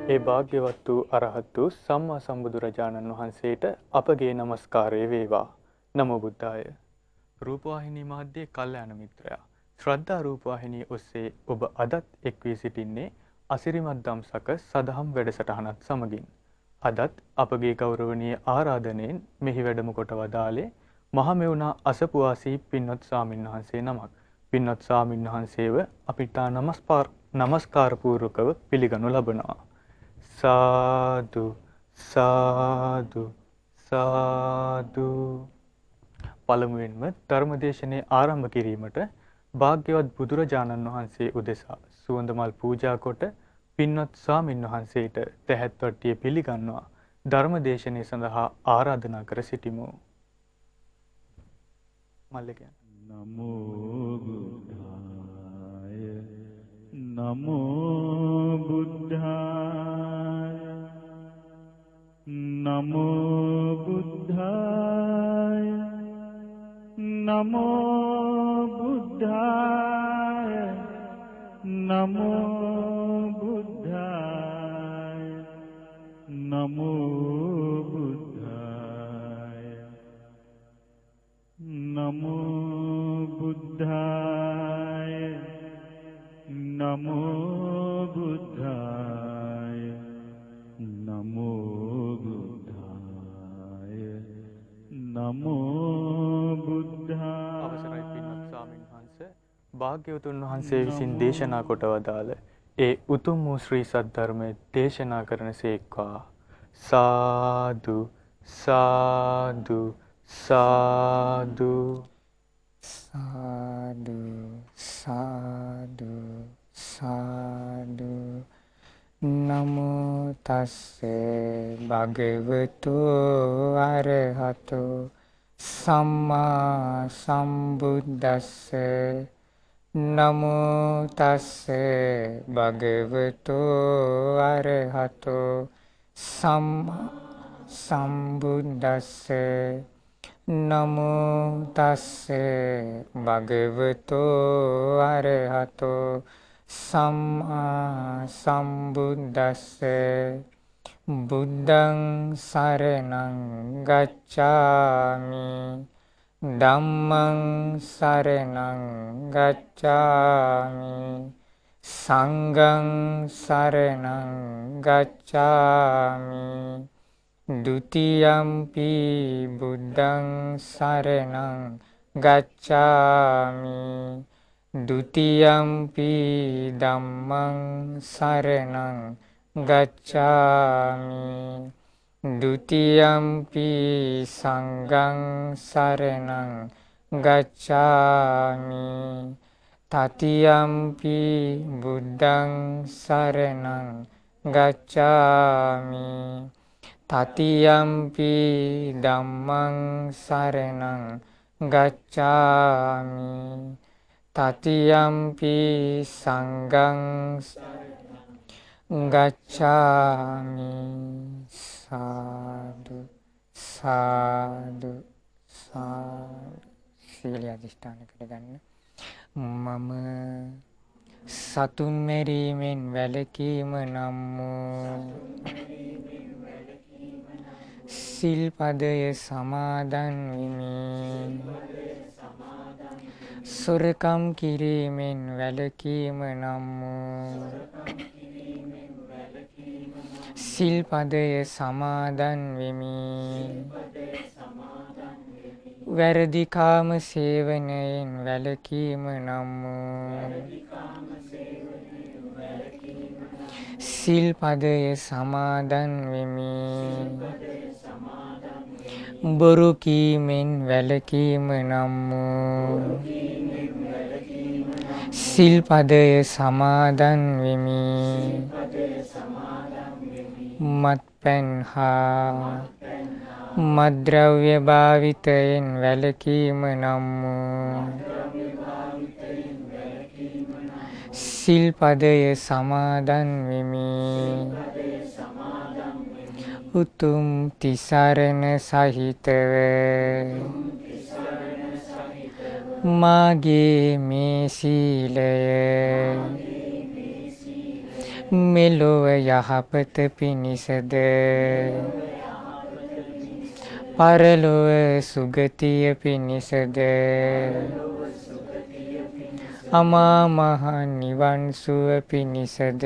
ඒ භාග්‍යවත් වූ අරහත් වූ සම්මා සම්බුදුරජාණන් වහන්සේට අපගේ নমස්කාරය වේවා. නමෝ බුද්ධාය. රූපවාහිනී මාධ්‍යයේ කල්යාණ මිත්‍රයා. ශ්‍රද්ධා රූපවාහිනිය ඔස්සේ ඔබ අදත් එක් වී සිටින්නේ අසිරිමත් දම්සක සදහම් වැඩසටහනත් සමගින්. අදත් අපගේ ගෞරවනීය ආරාධනයෙන් මෙහි වැඩම කොට වදාළේ මහමෙවුනා අසපුවාසී පින්වත් ස්වාමින්වහන්සේ නමක්. පින්වත් ස්වාමින්වහන්සේව අපිට නමස්කාර පූර්වකව පිළිගනු ලබනවා. සාදු සාදු සාදු. පළමුවෙන්ම ධර්මදේශනයේ ආරම්භ කිරීමට භාග්‍යවත් බුදුරජාණන් වහන්සේ උදෙසා සුවඳමල් පූජා කොට පින්වත් ස්වාමින්වහන්සේට තැහැත් වට්ටිය පිළිගන්වා ධර්මදේශනය සඳහා ආරාධනා කර සිටිමු. මල්ලිකයන්. නමෝ බුද්ධාය නමෝ බුද්ධාය නමෝ බුද්ධාය නමෝ බුද්ධාය නමෝ බුද්ධාය නමෝ බුද්ධාය නමෝ බුද්ධාය නමෝ බුද්ධාය නමෝ බුද්ධාය නමෝ බුද්ධාය. අවසරයි පින්වත් ස්වාමීන් වහන්සේ, භාග්‍යවතුන් වහන්සේ විසින් දේශනා කොට වදාළ ඒ උතුම් වූ ශ්‍රී සද්ධර්මයේ දේශනා කරන සේක්වා. සාදු සාදු සාදු සාදු සාදු සාදු. නමෝ තස්සේ භගවතු අරහතු සම්මා සම්බුද්දස්සේ. නමෝ තස්සේ භගවතු අරහතු සම්මා සම්බුද්දස්සේ. නමෝ තස්සේ භගවතු අරහතු සම්මා සම්බුද්දස්සේ. බුද්ධං සරණං ගච්ඡාමි ධම්මං සරණං ගච්ඡාමි සංඝං සරණං ගච්ඡාමි ဒ ුතියම්පි බුද්ධං සරණං ගච්ඡාමි ဒ ුතියම්පි ධම්මං සරණං ගච්ඡාමි ဒ ුතියම්පි සංඝං සරණං ගච්ඡාමි තතියම්පි බුද්ධං සරණං ගච්ඡාමි තතියම්පි ධම්මං සරණං ගච්ඡාමි තතියම්පි සංඝං ගච්ඡාමි. සාදු සාදු සාදු. සීල අධිෂ්ඨාන කරගන්න. මම සතුන් මෙරීමෙන් වැළකීම නම් වූ සිල්පදය සමාදන් වෙමි. සොරකම් කිරීමෙන් වැළකීම නම් වූ සිල්පදය සමාදන් වෙමි. වැරදි කාම සේවනයෙන් වැළකීම නම් වූ සිල්පදය සමාදන් වෙමි. බොරු කීමෙන් වැළකීම නම් වූ සිල්පදය සමාදන් වෙමි. මත්පැන් හා මත්ද්‍රව්‍ය භාවිතයෙන් වැළකීම නම් වූ සිල්පදය සමාදන් වෙමි. උතුම් තිසරණ සහිතව මාගේ මේ සීලය මෙලොව යහපත පිණිසද පරලොව සුගතිය පිණිසද අමා මහ නිවන් සුව පිණිසද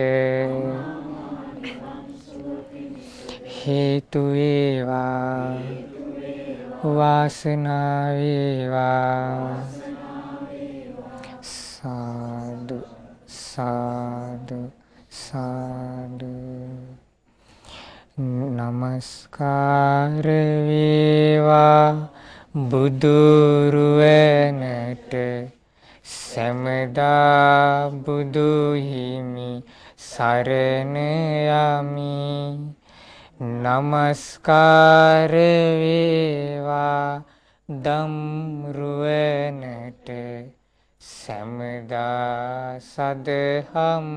හේතු වේවා වාසනාව වේවා සාදු සාදු සාදු නමස්කාර වේවා බුදුරුවනට සමදා බුදු හිමි සරණ යමි නමස්කාර වේවා ධම්රුවනට සමදා සදහම්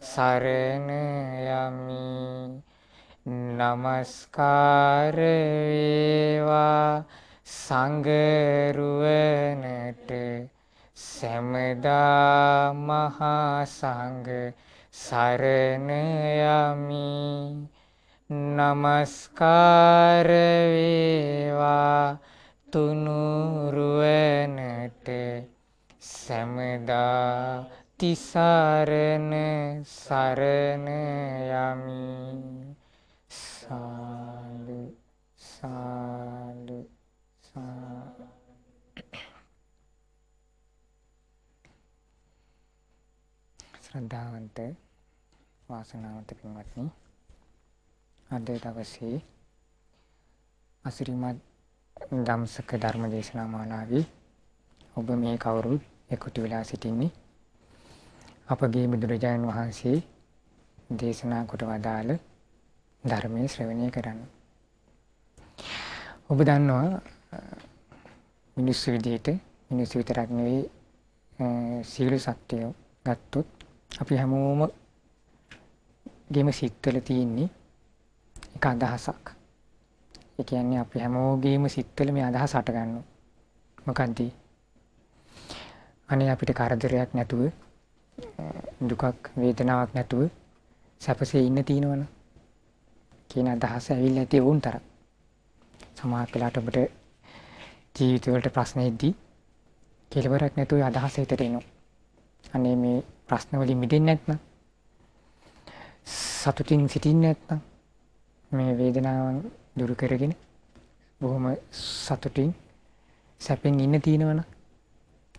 සරණ යමි නමස්කාර වේවා සංඝරුවනට සමදා මහා සංඝ සරණ යමි නමස්කාර වේවා තුනුරුවනට සමදා තිසරණ සරණ යමි සාදු සාදු සාදු ශ්‍රද්ධාවන්ත වාසනාවන්ත පින්වත්නි අද දවසේ අසිරිමත් ධම්සක ධර්ම දේශනා මාලාවේ ඔබ මේ කවුරුත් එකුතු වෙලා සිටින්නේ අපගේ බුදුරජාණන් වහන්සේ දේශනා කොට වදාළ ධර්මයේ ශ්‍රවණය කරන්න. ඔබ දන්නවා මිනිස්සු විදිහට මිනිස්සු විතරක් නෙවෙයි සියලු සත්‍යය ගත්තොත් අපි හැමෝම ගෙම සිත්වල තියෙන්නේ එක අදහසක්. ඒ කියන්නේ අපි හැමෝගේම සිත්වල මේ අදහස හට ගන්නවා. මොකන්ද? අනේ අපිට කරදරයක් නැතුව දුකක් වේදනාවක් නැතුව සැපසේ ඉන්න තියෙනවනේ කියන අදහස ඇවිල්ලා ඇති වුන්තර. සමහර වෙලාවට ඔබට ජීවිත වලට ප්‍රශ්න එද්දී කෙලවරක් නැතුව අදහස හිතට එනවා. අනේ මේ ප්‍රශ්න වලින් මිදෙන්නේ නැත්නම් සතුටින් සිටින්නේ නැත්නම් මේ වේදනාවන් දුරු කරගෙන බොහොම සතුටින් සැපෙන් ඉන්න තියෙනවනේ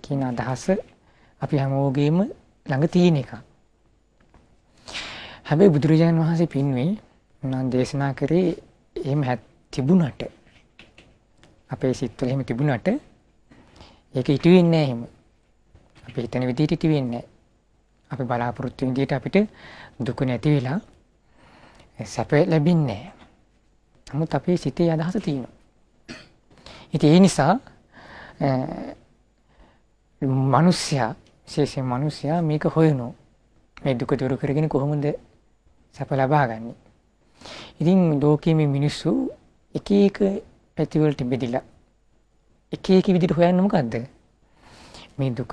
කියන අදහස අපි හැමෝගෙම ළඟ තියෙන එක. හැබැයි බුදුරජාණන් වහන්සේ පින්වේ උන්වන් දේශනා කරේ එහෙම තිබුණට අපේ සිත්වල එහෙම තිබුණට ඒක ඉටු වෙන්නේ නැහැ එහෙම. අපි හිතන විදිහට ඉටු වෙන්නේ නැහැ. අපි බලාපොරොත්තු වෙන විදිහට අපිට දුක නැති වෙලා සැප ලැබෙන්නේ නැහැ. නමුත් අපේ සිතේ අදහස තියෙනවා. ඉතින් ඒ නිසා මිනිස්සයා විශේෂයෙන් මිනිස්සයා මේක හොයනවා. මේ දුක දුරු කරගෙන කොහොමද සැප ලබා ගන්නෙ? ඉතින් ලෝකයේ මේ මිනිස්සු එක එක පැති වලට බෙදිලා එක එක විදිහට හොයන්නේ මොකද්ද? මේ දුක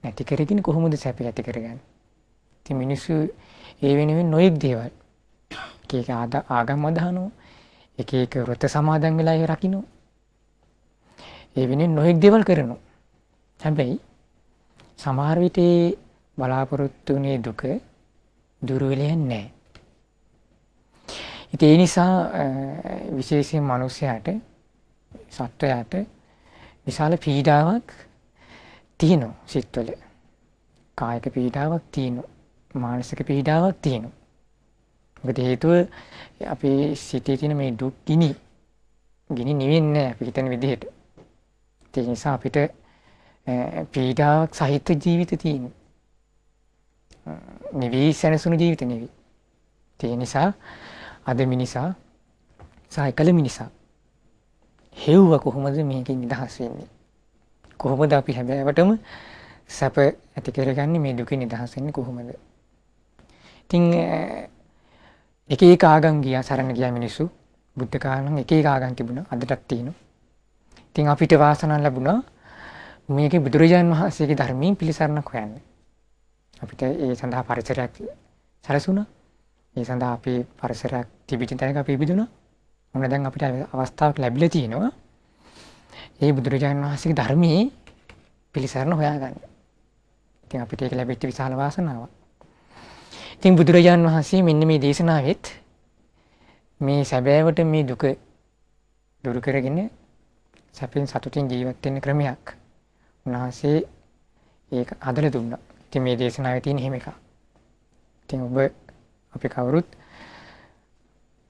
නැති කරගෙන කොහොමද සැප ඇති කරගන්නේ? ඉතින් මිනිස්සු ඒ වෙනුවෙන් නොයෙක් දේවල් එක එක ආගම් අදහනවා. එක එක වෘත සමාදන් වෙලා ඒ රකින්න. ඒ වෙනුවෙන් නොයෙක් දේවල් කරනවා. හැබැයි සමහර විට බලාපොරොත්තු වුණේ දුක දුර වෙන්නේ නැහැ. ඉතින් ඒ නිසා විශේෂයෙන් මිනිසයාට සත්වයාට විශාල පීඩාවක් තියෙනවා සිත්වල. කායික පීඩාවක් තියෙනවා. මානසික පීඩාවක් තියෙනවා. මොකද හේතුව අපේ සිතේ තියෙන මේ දුක් ගිනි නිවෙන්නේ නැහැ අපි හිතන විදිහට. ඒ නිසා අපිට පීඩාවක් සහිත ජීවිත තියෙනවා. නිවි සැනසුණු ජීවිත නෙවෙයි. ඒ නිසා අද මිනිසා සායකල මිනිසා හෙව්ව කොහොමද මේකෙන් නිදහස් වෙන්නේ? කොහොමද අපි හැබෑවටම සැප ඇති කරගන්නේ මේ දුකෙන් නිදහස් වෙන්නේ කොහොමද? ඉතින් එක එක ආගම් ගියා සරණ ගියා මිනිස්සු. බුද්ධ කාලේ නම් එක එක ආගම් තිබුණා. අදටත් තියෙනවා. ඉතින් අපිට වාසනාව ලැබුණා මේකේ බුදුරජාණන් වහන්සේගේ ධර්මයෙන් පිළිසරණක් හොයන්න. අපිට ඒ සඳහා පරිසරයක් සැලසුණා. ඒ සඳහා අපි පරිසරයක් තිබිච්ච තැනක අපි ඉපදුණා. මොන දැන් අපිට අවස්ථාවක් ලැබිලා තියෙනවා. ඒ බුදුරජාණන් වහන්සේගේ ධර්මයේ පිළිසරණ හොයාගන්න. ඉතින් අපිට ඒක ලැබෙච්ච විශාල වාසනාවක්. ඉතින් බුදුරජාණන් වහන්සේ මෙන්න මේ දේශනාවෙත් මේ සැබෑවට මේ දුක දුරු කරගෙන සැපෙන් සතුටින් ජීවත් වෙන්න ක්‍රමයක් උන්වහන්සේ ඒක හදලා දුන්නා. ඉතින් මේ දේශනාවේ තියෙන හැම එකක්. ඉතින් ඔබ අපි කවුරුත්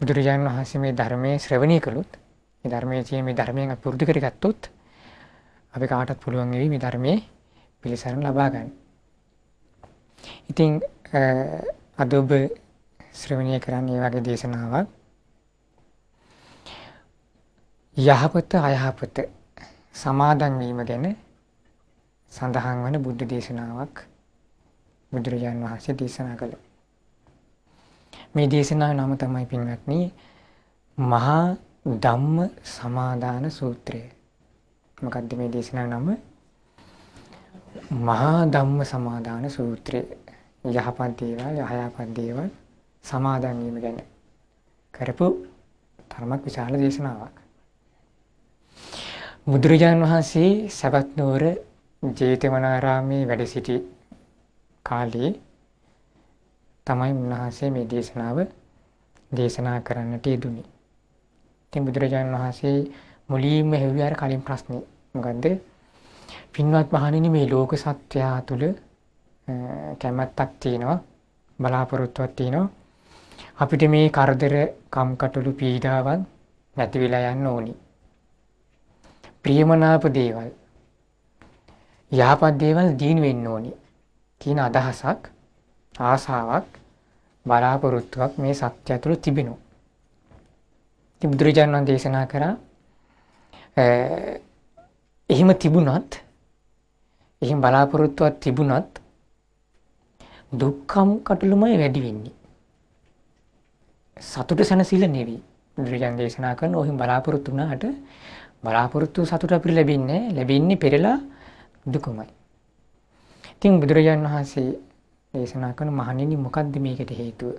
බුදුරජාණන් වහන්සේ මේ ධර්මයේ ශ්‍රවණය කළොත්, මේ ධර්මයේ තියෙන මේ ධර්මයෙන් අපි පුරුදු කරගත්තොත් අපි කාටත් පුළුවන් වෙයි මේ ධර්මයේ පිළිසරණ ලබා ගන්න. ඉතින් අද ඔබ ශ්‍රවණය කරන්නේ වගේ දේශනාවක් යහපත අයහපත සමාදන් වීම ගැන සඳහන් වන බුද්ධ දේශනාවක් බුදුරජාණන් වහන්සේ දේශනා කළා. මේ දේශනාවේ නම තමයි පින්වත්නි මහා ධම්ම සමාදාන සූත්‍රය. මොකක්ද මේ දේශනාවේ නම? මහා ධම්ම සමාදාන සූත්‍රය. යහපත් දේවල් අයහපත් දේවල් සමාදන් වීම ගැන කරපු තරමක් විශාල දේශනාවක්. බුදුරජාණන් වහන්සේ සවැත් නුවර ජේතවනාරාමේ වැඩ සිටි කාලේ තමයි උන්වහන්සේ මේ දේශනාව දේශනා කරන්නට යෙදුනේ. ඉතින් බුදුරජාණන් වහන්සේ මුලින්ම හෙව්වේ අර කලින් ප්‍රශ්නේ. මොකද්ද? පින්වත් මහණෙනි මේ ලෝක සත්‍යය තුළ කැමැත්තක් තියෙනවා, බලාපොරොත්තුවක් තියෙනවා. අපිට මේ කරදර, කම්කටොළු, පීඩාවන් නැති වෙලා යන්න ඕනි. ප්‍රියමනාප දේවල්, යහපත් දේවල් දිනු වෙන්න ඕනි කියන අදහසක්, ආසාවක්, බලාපොරොත්තුවක් මේ සත්‍ය තුළ තිබෙනවා. ඉතින් බුදුරජාණන් දේශනා කරා එහෙම තිබුණත්, එහෙම බලාපොරොත්තුවක් තිබුණත් දුක්ඛම් කටළුමයි වැඩි වෙන්නේ. සතුට සැනසීම නෙවෙයි. බුදුරජාණන් දේශනා කරන ඔහිම බලාපොරොත්තු වුණාට බලාපොරොත්තු සතුට අපිට ලැබෙන්නේ පෙරලා දුකමයි. ඉතින් බුදුරජාණන් වහන්සේ දේශනා කරන මහණෙනි මොකද්ද මේකට හේතුව?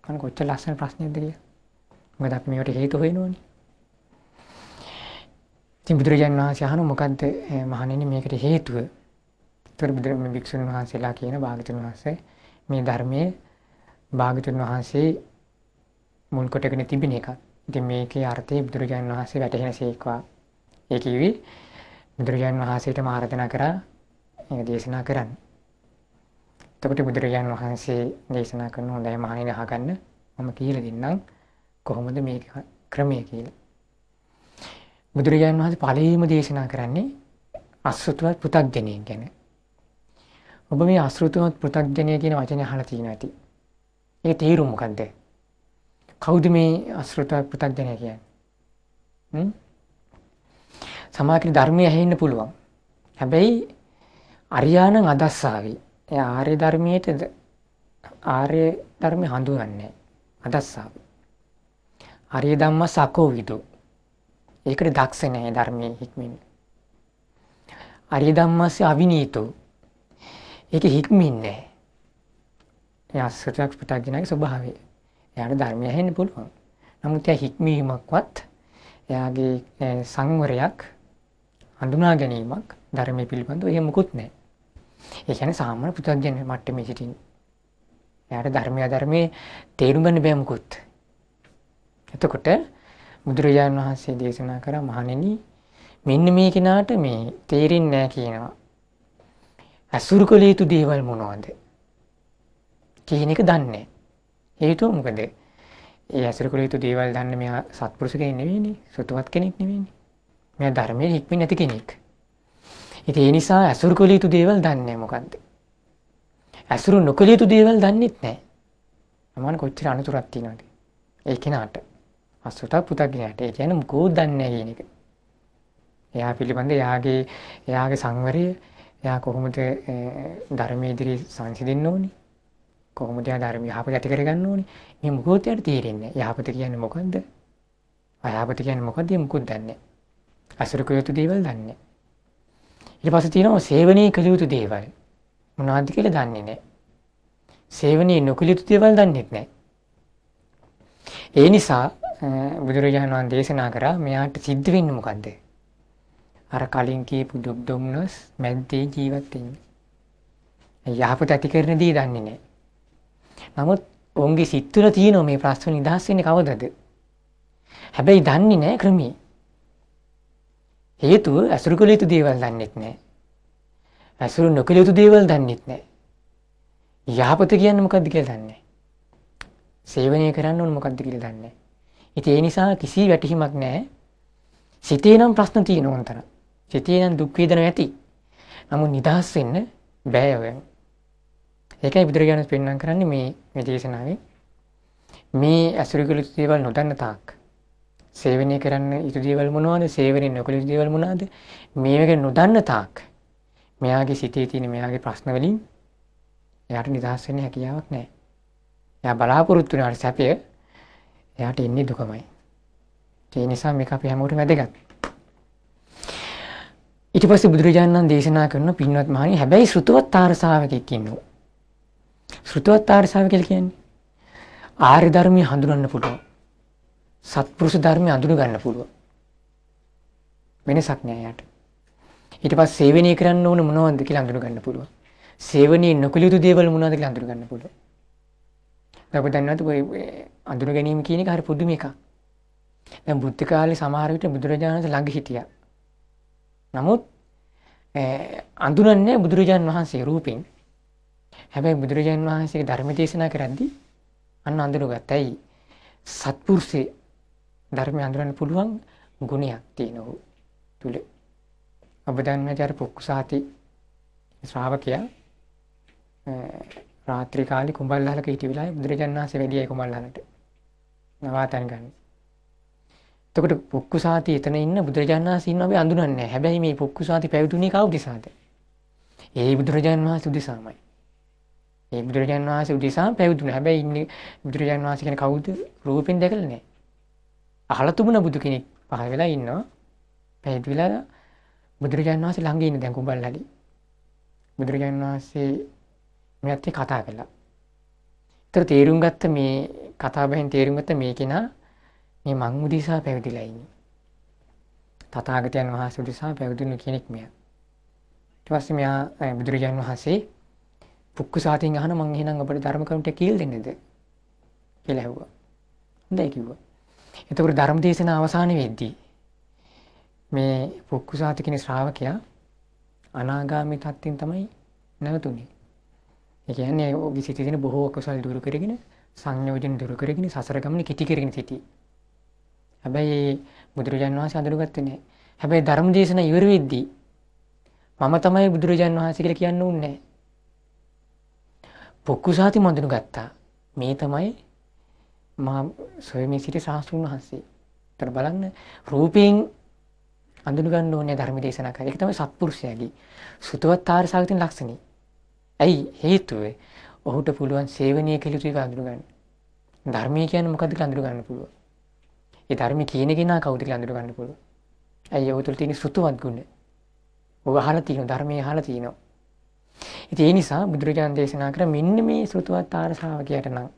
අන්න කොච්චර ලස්සන ප්‍රශ්නයක්ද කියලා. මොකද අපි මේකට හේතු හොයනෝනේ. ඉතින් බුදුරජාණන් වහන්සේ අහන මොකද්ද මහණෙනි මේකට හේතුව? ඒතර බුදුරජාණන් භික්ෂුන් වහන්සේලා කියන භාගතුන් වහන්සේ මේ ධර්මයේ භාගතුන් වහන්සේ මුල් කොටගෙන තිබෙන එකක්. ඉතින් මේකේ අර්ථය බුදුරජාණන් වහන්සේ වැටහෙනසේක්වා. ඒ කිව්වේ බුදුරජාණන් වහන්සේට ආරාධනා කරා මේක දේශනා කරන්න. එතකොට බුදුරජාණන් වහන්සේ දේශනා කරන හොඳයි මහණෙනි අහගන්න මම කියලා දෙන්නම් කොහොමද මේක ක්‍රමය කියලා. බුදුරජාණන් වහන්සේ පළවෙනිම දේශනා කරන්නේ අසෘතවත් පෘථග්ජනයෙක් ගැන. ඔබ මේ අසෘතවත් පෘථග්ජනය කියන වචනේ අහලා තියෙනවා ඇති. ඒක තේරුම මොකද්ද? කවුද මේ අසෘතවත් පෘථග්ජනය කියන්නේ? සමාජයේ ධර්මය ඇහෙන්න පුළුවන්. හැබැයි අරියාණන් අදස්සාවි. ඒ ආර්ය ධර්මයේ හඳුනන්නේ අදස්සාවි. ආර්ය ධම්ම සකෝ විදු. ඒකට දක්ෂ නැහැ ධර්මයේ හික්මෙන්නේ. ආර්ය ධම්මස්ස අවිනීතෝ. ඒක හික්මින්නේ නැහැ. ඒ අසෘතවත් පෘථග්ජනයේ ස්වභාවය. එයාට ධර්මය ඇහෙන්න පුළුවන්. නමුත් එයා හික්මීමක්වත් එයාගේ සංවරයක් හඳුනා ගැනීමක් ධර්මයේ පිළිබඳව එහෙම මුකුත් නැහැ. ඒ කියන්නේ සාමාන්‍ය පුතග්ජන මට්ටමේ සිටින. එයාට ධර්මයේ තේරුම් ගන්න බෑ මුකුත්. එතකොට බුදුරජාණන් වහන්සේ දේශනා කරා මහණෙනි මෙන්න මේ කෙනාට මේ තේරෙන්නේ නැහැ කියනවා. අසුරු කළ යුතු දේවල් මොනවද? කියන එක දන්නේ නැහැ. හේතුව මොකද? ඒ අසුරු කළ යුතු දේවල් දන්න මෙයා සත්පුරුෂ කෙනෙක් නෙවෙයිනේ, සුතවත් කෙනෙක් නෙවෙයිනේ. මෙයා ධර්මයේ හික්මෙන්නේ නැති කෙනෙක්. ඉතින් ඒ නිසා අසුරු කළ යුතු දේවල් දන්නේ නැහැ මොකද්ද? අසුරු නොකළ යුතු දේවල් දන්නෙත් නැහැ. අමාන කොච්චර අනුතරක් තියෙනවද? ඒ කෙනාට අසුරට පුතග්ජනයට ඒ කියන්නේ මොකෝ දන්නේ නැහැ කියන එක. එයා පිළිබඳ එයාගේ සංවරය, එයා කොහොමද ධර්මයේ ඉදිරි සංසිඳෙන්න ඕනේ? කොහොමද එයා ධර්ම යහපත ඇති කරගන්න ඕනේ? මේ මොකෝත් යට තේරෙන්නේ නැහැ. යහපත කියන්නේ මොකද්ද? අයහපත කියන්නේ මොකද්ද? මොකුත් දන්නේ නැහැ. අසුර කළ යුතු දේවල් දන්නේ නැහැ. ඊට පස්සේ තියෙනවා සේවනයේ කළ යුතු දේවල්. මොනවද කියලා දන්නේ නැහැ. සේවනයේ නොකළ යුතු දේවල් දන්නෙත් නැහැ. ඒ නිසා බුදුරජාණන් වහන්සේ දේශනා කරා මෙයාට සිද්ධ වෙන්නේ මොකද්ද? අර කලින් කියපු දුක් දුම්නස් මැද්දේ ජීවත් වෙන්න. යහපත ඇති කරන දේ දන්නේ නැහැ. නමුත් ඔවුන්ගේ සිත් තුළ තියෙන මේ ප්‍රශ්න නිදහස් වෙන්නේ කවදද? හැබැයි දන්නේ නැහැ ක්‍රමී. හේතුව අසුරු කළ යුතු දේවල් දන්නෙත් නැහැ. අසුරු නොකළ යුතු දේවල් දන්නෙත් නැහැ. යහපත කියන්නේ මොකද්ද කියලා දන්නේ නැහැ. සේවනය කරන්න ඕන මොකද්ද කියලා දන්නේ නැහැ. ඉතින් ඒ නිසා කිසි වැටහීමක් නැහැ. සිතේ නම් ප්‍රශ්න තියෙනවා උන්තර. සිතේ නම් දුක් වේදනා ඇති. නමුත් නිදහස් වෙන්න බෑ ඔය. ඒකයි බුදුරජාණන් පෙන්වන්න කරන්නේ මේ දේශනාවේ. මේ අසුරු කළ යුතු දේවල් නොදන්න තාක් සේවනය කරන්න යුතු දේවල් මොනවද? සේවනය නොකළ යුතු දේවල් මොනවද? මේක නොදන්න තාක් මෙයාගේ සිතේ තියෙන මෙයාගේ ප්‍රශ්න වලින් එයාට නිදහස් වෙන්න හැකියාවක් නැහැ. එයා බලාපොරොත්තු වෙන සැපය එයාට එන්නේ දුකමයි. ඒ නිසා මේක අපි හැමෝටම වැදගත්. ඊට පස්සේ බුදුරජාණන් දේශනා කරන පින්වත් මහණනි හැබැයි ශ්‍රුතවත් ආරසාවකෙක් ඉන්නවා. ශ්‍රුතවත් ආරසාව කියලා කියන්නේ ආර්ය ධර්මය හඳුනන්න පුළුවන්. සත්පුරුෂ ධර්මය අඳුන ගන්න පුළුවන්. වෙනසක් නෑ යාට. ඊට පස්සේ සේවනය කරන්න ඕන මොනවද කියලා අඳුන ගන්න පුළුවන්. සේවනයේ නොකළ යුතු දේවල් මොනවද කියලා අඳුන ගන්න පුළුවන්. අපි දන්නවද ඔය අඳුන ගැනීම කියන එක හරි පුදුම එකක්. දැන් බුද්ධ කාලේ සමහර විට බුදුරජාණන් වහන්සේ ළඟ හිටියා. නමුත් අඳුනන්නේ බුදුරජාණන් වහන්සේ රූපෙන්. හැබැයි බුදුරජාණන් වහන්සේගේ ධර්ම දේශනා කරද්දී අන්න අඳුනගත්තා. ඇයි? සත්පුරුෂේ ධර්මය අඳුරන්න පුළුවන් ගුණයක් තියෙනවා තුල. ඔබ දන්නවද අර පොක්කුසාති ශ්‍රාවකයා රාත්‍රී කාලේ කුඹල්ලහලක හිටිය වෙලාවේ බුදුරජාණන් වහන්සේ වැඩියයි කුඹල්ලහලට නවාතන් ගන්න. එතකොට පොක්කුසාති එතන ඉන්න බුදුරජාණන් වහන්සේ ඉන්නවා අපි අඳුනන්නේ නැහැ. හැබැයි මේ පොක්කුසාති පැවිදුනේ කවුද උදෙසාද? ඒ බුදුරජාණන් වහන්සේ උදෙසාමයි. ඒ බුදුරජාණන් වහන්සේ උදෙසා පැවිදුණා. හැබැයි ඉන්නේ බුදුරජාණන් වහන්සේ කියන්නේ කවුද? රූපෙන් දැකලා නැහැ. අහලා තිබුණ බුදු කෙනෙක් පහළ වෙලා ඉන්නවා. පැවිදිලා බුදුරජාණන් වහන්සේ ළඟ ඉන්න දැන් කුඹල්ලහලි. බුදුරජාණන් වහන්සේ මෙයත් කතා කළා. ඒතර තේරුම් ගත්ත මේ කතා බහෙන් තේරුම් ගත්ත මේ කෙනා මේ මං උදෙසා පැවිදිලා ඉන්නේ. තථාගතයන් වහන්සේ උදෙසා පැවිදුණු කෙනෙක් මෙයා. ඊට පස්සේ මෙයා බුදුරජාණන් වහන්සේ පුක්කුසාතින් අහන මං එහෙනම් අපිට ධර්ම කරුණට කියලා දෙන්නේද කියලා ඇහුවා. හොඳයි කිව්වා. එතකොට ධර්ම දේශන අවසාන වෙද්දී මේ පුක්කුසාති කියන ශ්‍රාවකයා අනාගාමී තත්ත්වෙන් තමයි නැවතුනේ. ඒ කියන්නේ ඔහුගේ සිතේ තියෙන බොහෝ අකුසල් දුරු කරගෙන සංයෝජන දුරු කරගෙන සසර ගමන කිටි කරගෙන සිටී. හැබැයි බුදුරජාණන් වහන්සේ අඳුරගත්තේ නැහැ. හැබැයි ධර්ම දේශන ඉවර වෙද්දී මම තමයි බුදුරජාණන් වහන්සේ කියලා කියන්න ඕනේ නැහැ. පොක්කුසාති මඳුන ගත්තා. මේ තමයි මා සොයමේ සිටි ශාස්ත්‍රඥ වහන්සේ. ඒතර බලන්න රූපයෙන් අඳුන ගන්න ඕනේ ධර්ම දේශනා කරා. ඒක තමයි සත්පුරුෂයාගේ සුතවත් ආර්යසාගතින් ලක්ෂණي. ඇයි හේතුව? ඔහුට පුළුවන් සේවනීය කළ යුතු එක අඳුන ගන්න. ධර්මය කියන්නේ මොකද්ද කියලා අඳුන ගන්න පුළුවන්. ඒ ධර්මය කියන කෙනා කවුද කියලා අඳුන ගන්න පුළුවන්. ඇයි ඔහු තුළ තියෙන සුතවත් ගුණ. ඔබ අහලා තියෙන ධර්මයේ අහලා තියෙනවා. ඉතින් ඒ නිසා බුදුරජාණන් දේශනා කර මෙන්න මේ ශ්‍රුතවත් ආර්ය ශ්‍රාවකයාට නම්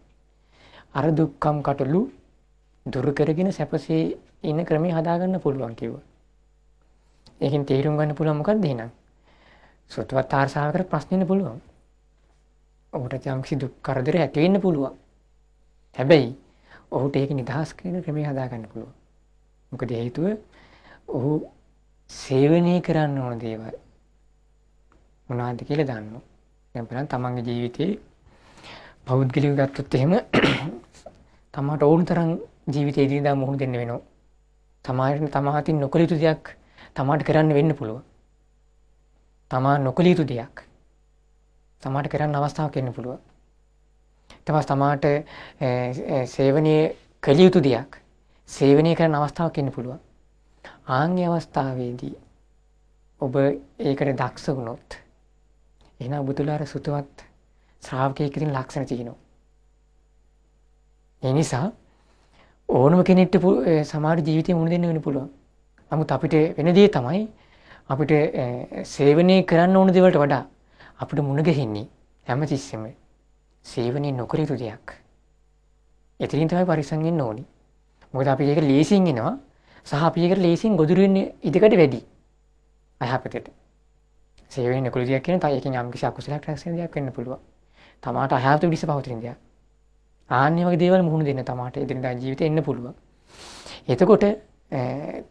අර දුක්ඛම් කටළු දුරු කරගෙන සැපසේ ඉන්න ක්‍රමය හදාගන්න පුළුවන් කිව්වා. ඒකෙන් තේරුම් ගන්න පුළුවන් මොකක්ද එහෙනම්? ශ්‍රුතවත් ආර්ය ශ්‍රාවකයාට ප්‍රශ්නෙන්න පුළුවන්. ඔහුට යම්කිසි දුක් කරදර ඇති වෙන්න පුළුවන්. හැබැයි ඔහුට ඒක නිදහස් කරන ක්‍රමය හදාගන්න පුළුවන්. මොකද හේතුව ඔහු සේවනය කරන්න ඕන දේවල් මොනවද කියලා දන්නවා. දැන් බලන්න තමන්ගේ ජීවිතේ පෞද්ගලිකව ගත්තොත් එහෙම තමාට ඕන තරම් ජීවිතේ ඉදිරියදා මුහුණ දෙන්න වෙනවා. තමාටින් නොකළ යුතු දෙයක් තමාට කරන්න වෙන්න පුළුවන්. තමා නොකළ යුතු දෙයක් තමාට කරන්න අවස්ථාවක් එන්න පුළුවන්. ඊට තමාට සේවනයේ කළ යුතු දෙයක් සේවනය කරන්න අවස්ථාවක් එන්න පුළුවන්. ආන්ගේ අවස්ථාවේදී ඔබ ඒකට දක්ෂ වුණොත් එහෙනම් ඔබතුලාර සුතවත් ශ්‍රාවකයෙක් කියන ලක්ෂණ තියෙනවා. ඒ නිසා ඕනම කෙනෙක්ට සමාජ ජීවිතේ මුණ දෙන්න වෙන්න පුළුවන්. නමුත් අපිට වෙන දේ තමයි අපිට සේවනයේ කරන්න ඕන දේවල්ට වඩා අපිට මුණ ගැහින්නේ හැමතිස්සෙම සේවනයේ නොකළ යුතු දෙයක්. එතනින් තමයි පරිස්සම් වෙන්න ඕනි. මොකද අපි ඒක ලේසියෙන් එනවා සහ අපි ඒකට ලේසියෙන් ගොදුරු වෙන්න ඉඩකඩ වැඩි. අයහපතට. සේවනයේ නොකළ යුතු දෙයක් කියන තව එකකින් යම් කිසි අකුසලයක් රැස් වෙන දෙයක් වෙන්න පුළුවන්. තමාට අයහපත පිළිස පවතින දෙයක්. ආන්නේ වගේ දේවල් මුහුණ දෙන්න තමාට එදිනදා ජීවිතේ එන්න පුළුවන්. එතකොට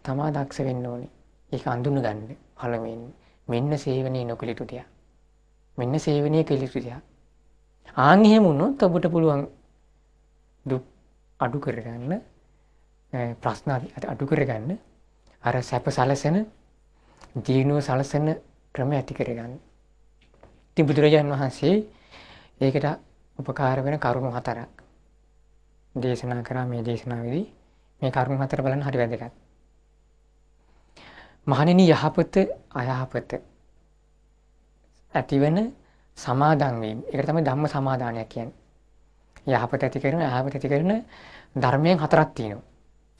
තමා දක්ෂ වෙන්න ඕනේ. ඒක අඳුන ගන්න පළවෙනි. මෙන්න සේවනයේ නොකළ යුතු දෙයක්. මෙන්න සේවනයේ කළ යුතු දෙයක්. ආන් එහෙම වුණොත් ඔබට පුළුවන් දුක් අඩු කරගන්න, ප්‍රශ්න අඩු කරගන්න, අර සැප සලසන, ජීවනව සලසන ක්‍රම ඇති කරගන්න. ඉතින් බුදුරජාණන් වහන්සේ ඒකට උපකාර වෙන කරුණු 4ක් දේශනා කරා. මේ දේශනාවේදී මේ කරුණු 4 බලන්න හරි වැදගත්. මහණෙනි, යහපත අයහපත ඇතිවෙන සමාදන් වීම. ඒකට තමයි ධම්ම සමාදානයක් කියන්නේ. යහපත ඇති කරන අයහපත ඇති කරන ධර්මයන් 4ක් තියෙනවා.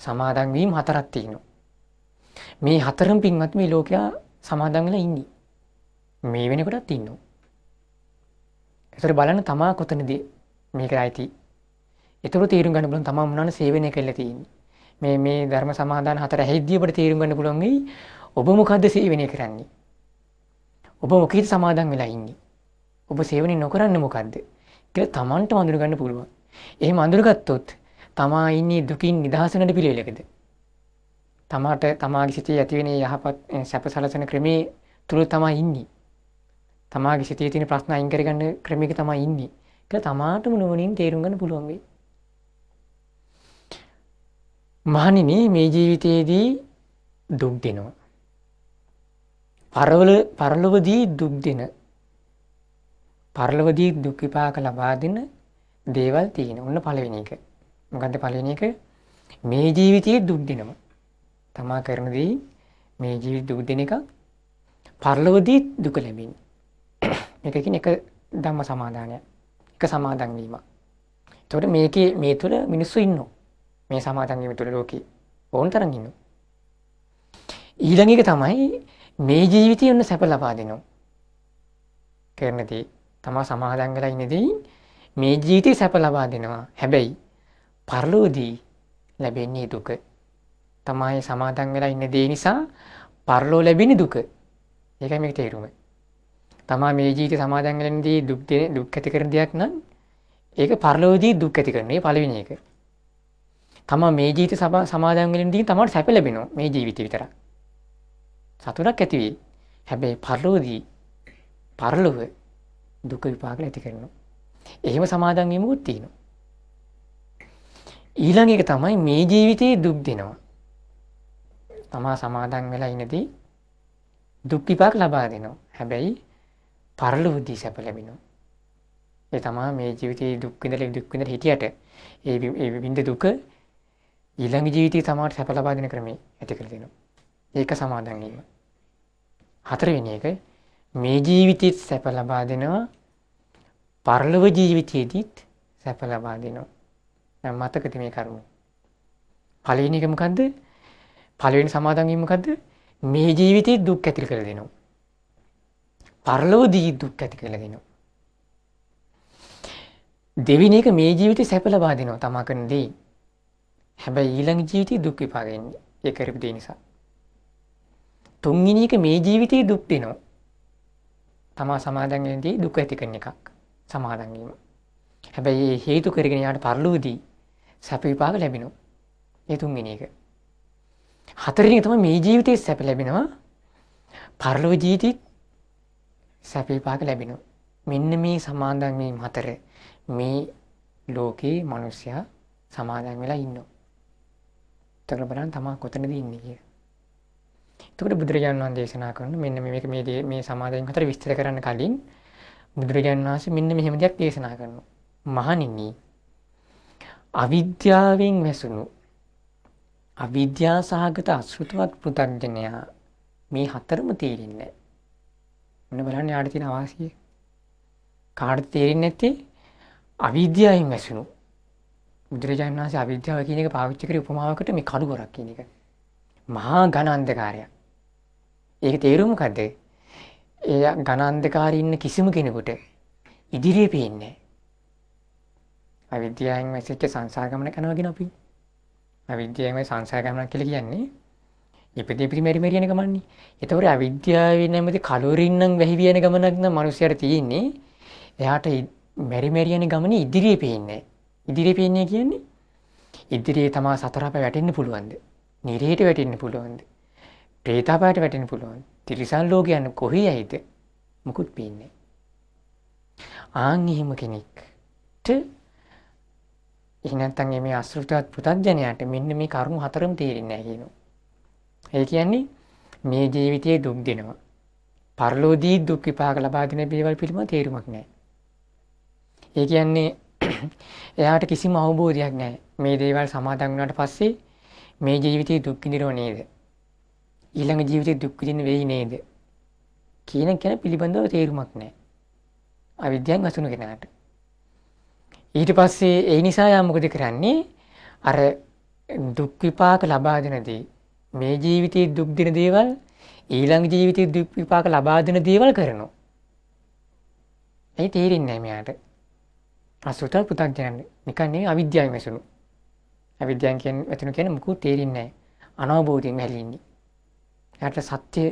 සමාදන් වීම 4ක් තියෙනවා. මේ 4න් පින්වත් මේ ලෝකයා සමාදන් වෙලා ඉන්නේ. මේ වෙනකොටත් ඉන්නවා. ඒතර බලන්න තමා කොතනද මේක ඇති. ඒතර තීරුම් ගන්න බලන්න තමා මොනවාන සේවනය කළා තියෙන්නේ. මේ ධර්ම සමාදාන 4 ඇහිද්දී ඔබට තීරුම් ගන්න පුළුවන් වෙයි ඔබ මොකද්ද සේවනය කරන්නේ. ඔබ මොකීද සමාදන් වෙලා ඉන්නේ. ඔබ සේවනය නොකරන්නේ මොකද්ද කියලා තමන්ට අඳුර ගන්න පුළුවන්. එහෙම අඳුරගත්තොත් තමා ඉන්නේ දුකින් නිදහස වෙන පිළිවෙලකද. තමාට තමාගේ සිතේ ඇති වෙන යහපත් සැප සලසන ක්‍රමයේ තුල තමයි ඉන්නේ. තමාගේ සිතේ තියෙන ප්‍රශ්න අයින් කරගන්න ක්‍රමයක තමයි ඉන්නේ කියලා තමාටම නුවණින් තේරුම් ගන්න පුළුවන් වෙයි. මහණෙනි, මේ ජීවිතයේදී දුක් දෙනවා. පරලොවදී දුක් දෙන, පරලොවදී දුක් විපාක ලබා දෙන දේවල් තියෙනවා. ඔන්න පළවෙනි එක. මොකද්ද පළවෙනි එක? මේ ජීවිතයේ දුක් දෙනවා. තමා කරන දේ මේ ජීවිත දුක් දෙන එක, පරලොවදී දුක ලැබෙන. මේක කියන්නේ එක ධම්ම සමාදානයක්. එක සමාදන් වීමක්. ඒතකොට මේකේ මේ තුල මිනිස්සු ඉන්නවා. මේ සමාදන් වීම තුල ලෝකේ ඕන තරම් ඉන්නවා. ඊළඟ එක තමයි මේ ජීවිතේ ඔන්න සැප ලබා දෙනවා. කරනදී තමා සමාදන් වෙලා ඉන්නදී මේ ජීවිතේ සැප ලබා දෙනවා. හැබැයි පරලෝකදී ලැබෙන්නේ දුක. තමයි සමාදන් වෙලා ඉන්න දේ නිසා පරලෝ ලැබෙන දුක. ඒකයි මේක තේරුම. තමා මේ ජීවිතේ සමාදන් වෙලා ඉන්නදී දුක් ඇති කරන දෙයක් නම් ඒක පරලෝකදී දුක් ඇති කරන. මේ පළවෙනි එක. තමා මේ ජීවිතේ සමාදන් වෙලා ඉන්නදී තමයි සැප ලැබෙනවා. මේ ජීවිතේ විතරක්. සතුටක් ඇති වෙයි. හැබැයි පරලොව දුක විපාක ඇති කරනවා. එහෙම සමාදන් වීමකුත් තියෙනවා. ඊළඟ එක තමයි මේ ජීවිතේ දුක් දෙනවා. තමා සමාදන් වෙලා ඉන්නදී දුක් විපාක ලබා දෙනවා. හැබැයි පරලොවදී සැප ලැබෙනවා. ඒ තමයි මේ ජීවිතේ දුක් විඳලා හිටියට ඒ විඳ දුක ඊළඟ ජීවිතේ තමයි සැප ලබා දෙන ක්‍රමය ඇති කර දෙනවා. ඒක සමාදන් වීම. හතරවෙනි එක මේ ජීවිතෙත් සැප ලබා දෙනවා. පරලොව ජීවිතයේදීත් සැප ලබා දෙනවා. දැන් මතකද මේ කරුණ? පළවෙනි එක මොකද්ද? පළවෙනි සමාදන් වීම මොකද්ද? මේ ජීවිතේ දුක් ඇති කර දෙනවා. පරලොවදී දුක් ඇති කර දෙනවා. දෙවෙනි එක මේ ජීවිතේ සැප ලබා දෙනවා තමා කරන දේ. හැබැයි ඊළඟ ජීවිතේ දුක් විපාක එන්නේ. ඒ කරපු දේ නිසා. තුන්වෙනි එක මේ ජීවිතේ දුක් දෙනවා. තමා සමාදන් වෙනදී දුක ඇති කරන එකක්. සමාදන් වීම. හැබැයි ඒ හේතු කරගෙන යාට පරලෝකදී සැප විපාක ලැබෙනවා. ඒ තුන්වෙනි එක. හතරවෙනි එක තමයි මේ ජීවිතේ සැප ලැබෙනවා. පරලෝක ජීවිතේ සැප විපාක ලැබෙනවා. මෙන්න මේ සමාදන් වීම හතර මේ ලෝකේ මිනිස්සයා සමාදන් වෙලා ඉන්නවා. එතකොට බලන්න තමා කොතනද ඉන්නේ කියලා. එතකොට බුදුරජාණන් වහන්සේ දේශනා කරන මෙන්න මේ සමාදන් හතර විස්තර කරන්න කලින් බුදුරජාණන් වහන්සේ මෙන්න මෙහෙම දෙයක් දේශනා කරනවා. මහණෙනි, අවිද්‍යාවෙන් වැසුණු අවිද්‍යා සහගත අසෘතවත් පෘථග්ජනයා මේ හතරම තේරෙන්නේ නැහැ. මොන බලන්න යාට තියෙන අවාසිය. කාටද තේරෙන්නේ නැත්තේ? අවිද්‍යාවෙන් වැසුණු. බුදුරජාණන් වහන්සේ අවිද්‍යාව කියන එක පාවිච්චි කරේ උපමාවකට මේ කළු ගොරක් කියන එක. මහා ඝන අන්ධකාරයක්. ඒක තේරුම මොකද්ද? ඒ ඝන අන්ධකාරයේ ඉන්න කිසිම කෙනෙකුට ඉදිරියේ පේන්නේ නැහැ. අවිද්‍යාවෙන් වැසිච්ච සංසාර ගමන යනවා කියන අපි. අවිද්‍යාවෙන් සංසාර ගමන කියලා කියන්නේ ඉපදී ඉපදී මෙරි මෙරි යන ගමන්නේ. ඒතකොට අවිද්‍යාවේ නැමැති කලෝරින් නම් වැහිවි යන ගමනක් නම් මිනිස්සයාට තියෙන්නේ. එයාට මෙරි මෙරි යන ගමනේ ඉදිරියේ පේන්නේ. ඉදිරියේ පේන්නේ කියන්නේ ඉදිරියේ තමා සතර අප වැටෙන්න පුළුවන්ද? නිරේට වැටෙන්න පුළුවන්ද? ප්‍රේතාපායට වැටෙන්න පුළුවන්ද? තිරිසන් ලෝක යන කොහේ යයිද? මුකුත් පේන්නේ. ආන් එහෙම කෙනෙක්ට එහෙනම් මේ අසෘතවත් පුතග්ජනයාට මෙන්න මේ කරුණු හතරම තේරෙන්නේ නැහැ කියනවා. ඒ කියන්නේ මේ ජීවිතයේ දුක් දෙනවා. පරලෝකදී දුක් විපාක ලබා දෙන දේවල් පිළිබඳ තේරුමක් නැහැ. ඒ කියන්නේ එයාට කිසිම අවබෝධයක් නැහැ. මේ දේවල් සමාදන් වුණාට පස්සේ මේ ජීවිතයේ දුක් විඳිනව නේද? ඊළඟ ජීවිතයේ දුක් විඳින්න වෙයි නේද? කියන පිළිබඳව තේරුමක් නැහැ. අවිද්‍යාවෙන් අසුණු කෙනාට. ඊට පස්සේ ඒ නිසා යා මොකද කරන්නේ? අර දුක් විපාක ලබා දෙනදී මේ ජීවිතයේ දුක් දෙන දේවල් ඊළඟ ජීවිතයේ දුක් විපාක ලබා දෙන දේවල් කරනවා. ඒ තේරෙන්නේ නැහැ මෙයාට. අසුත පුතග්ජනන් නිකන් නෙවෙයි අවිද්‍යාවෙන් වැසුණු. අවිද්‍යාවෙන් කියන්නේ මුකුත් තේරෙන්නේ නැහැ. අනවබෝධයෙන් වැළලීන්නේ. එයාට සත්‍ය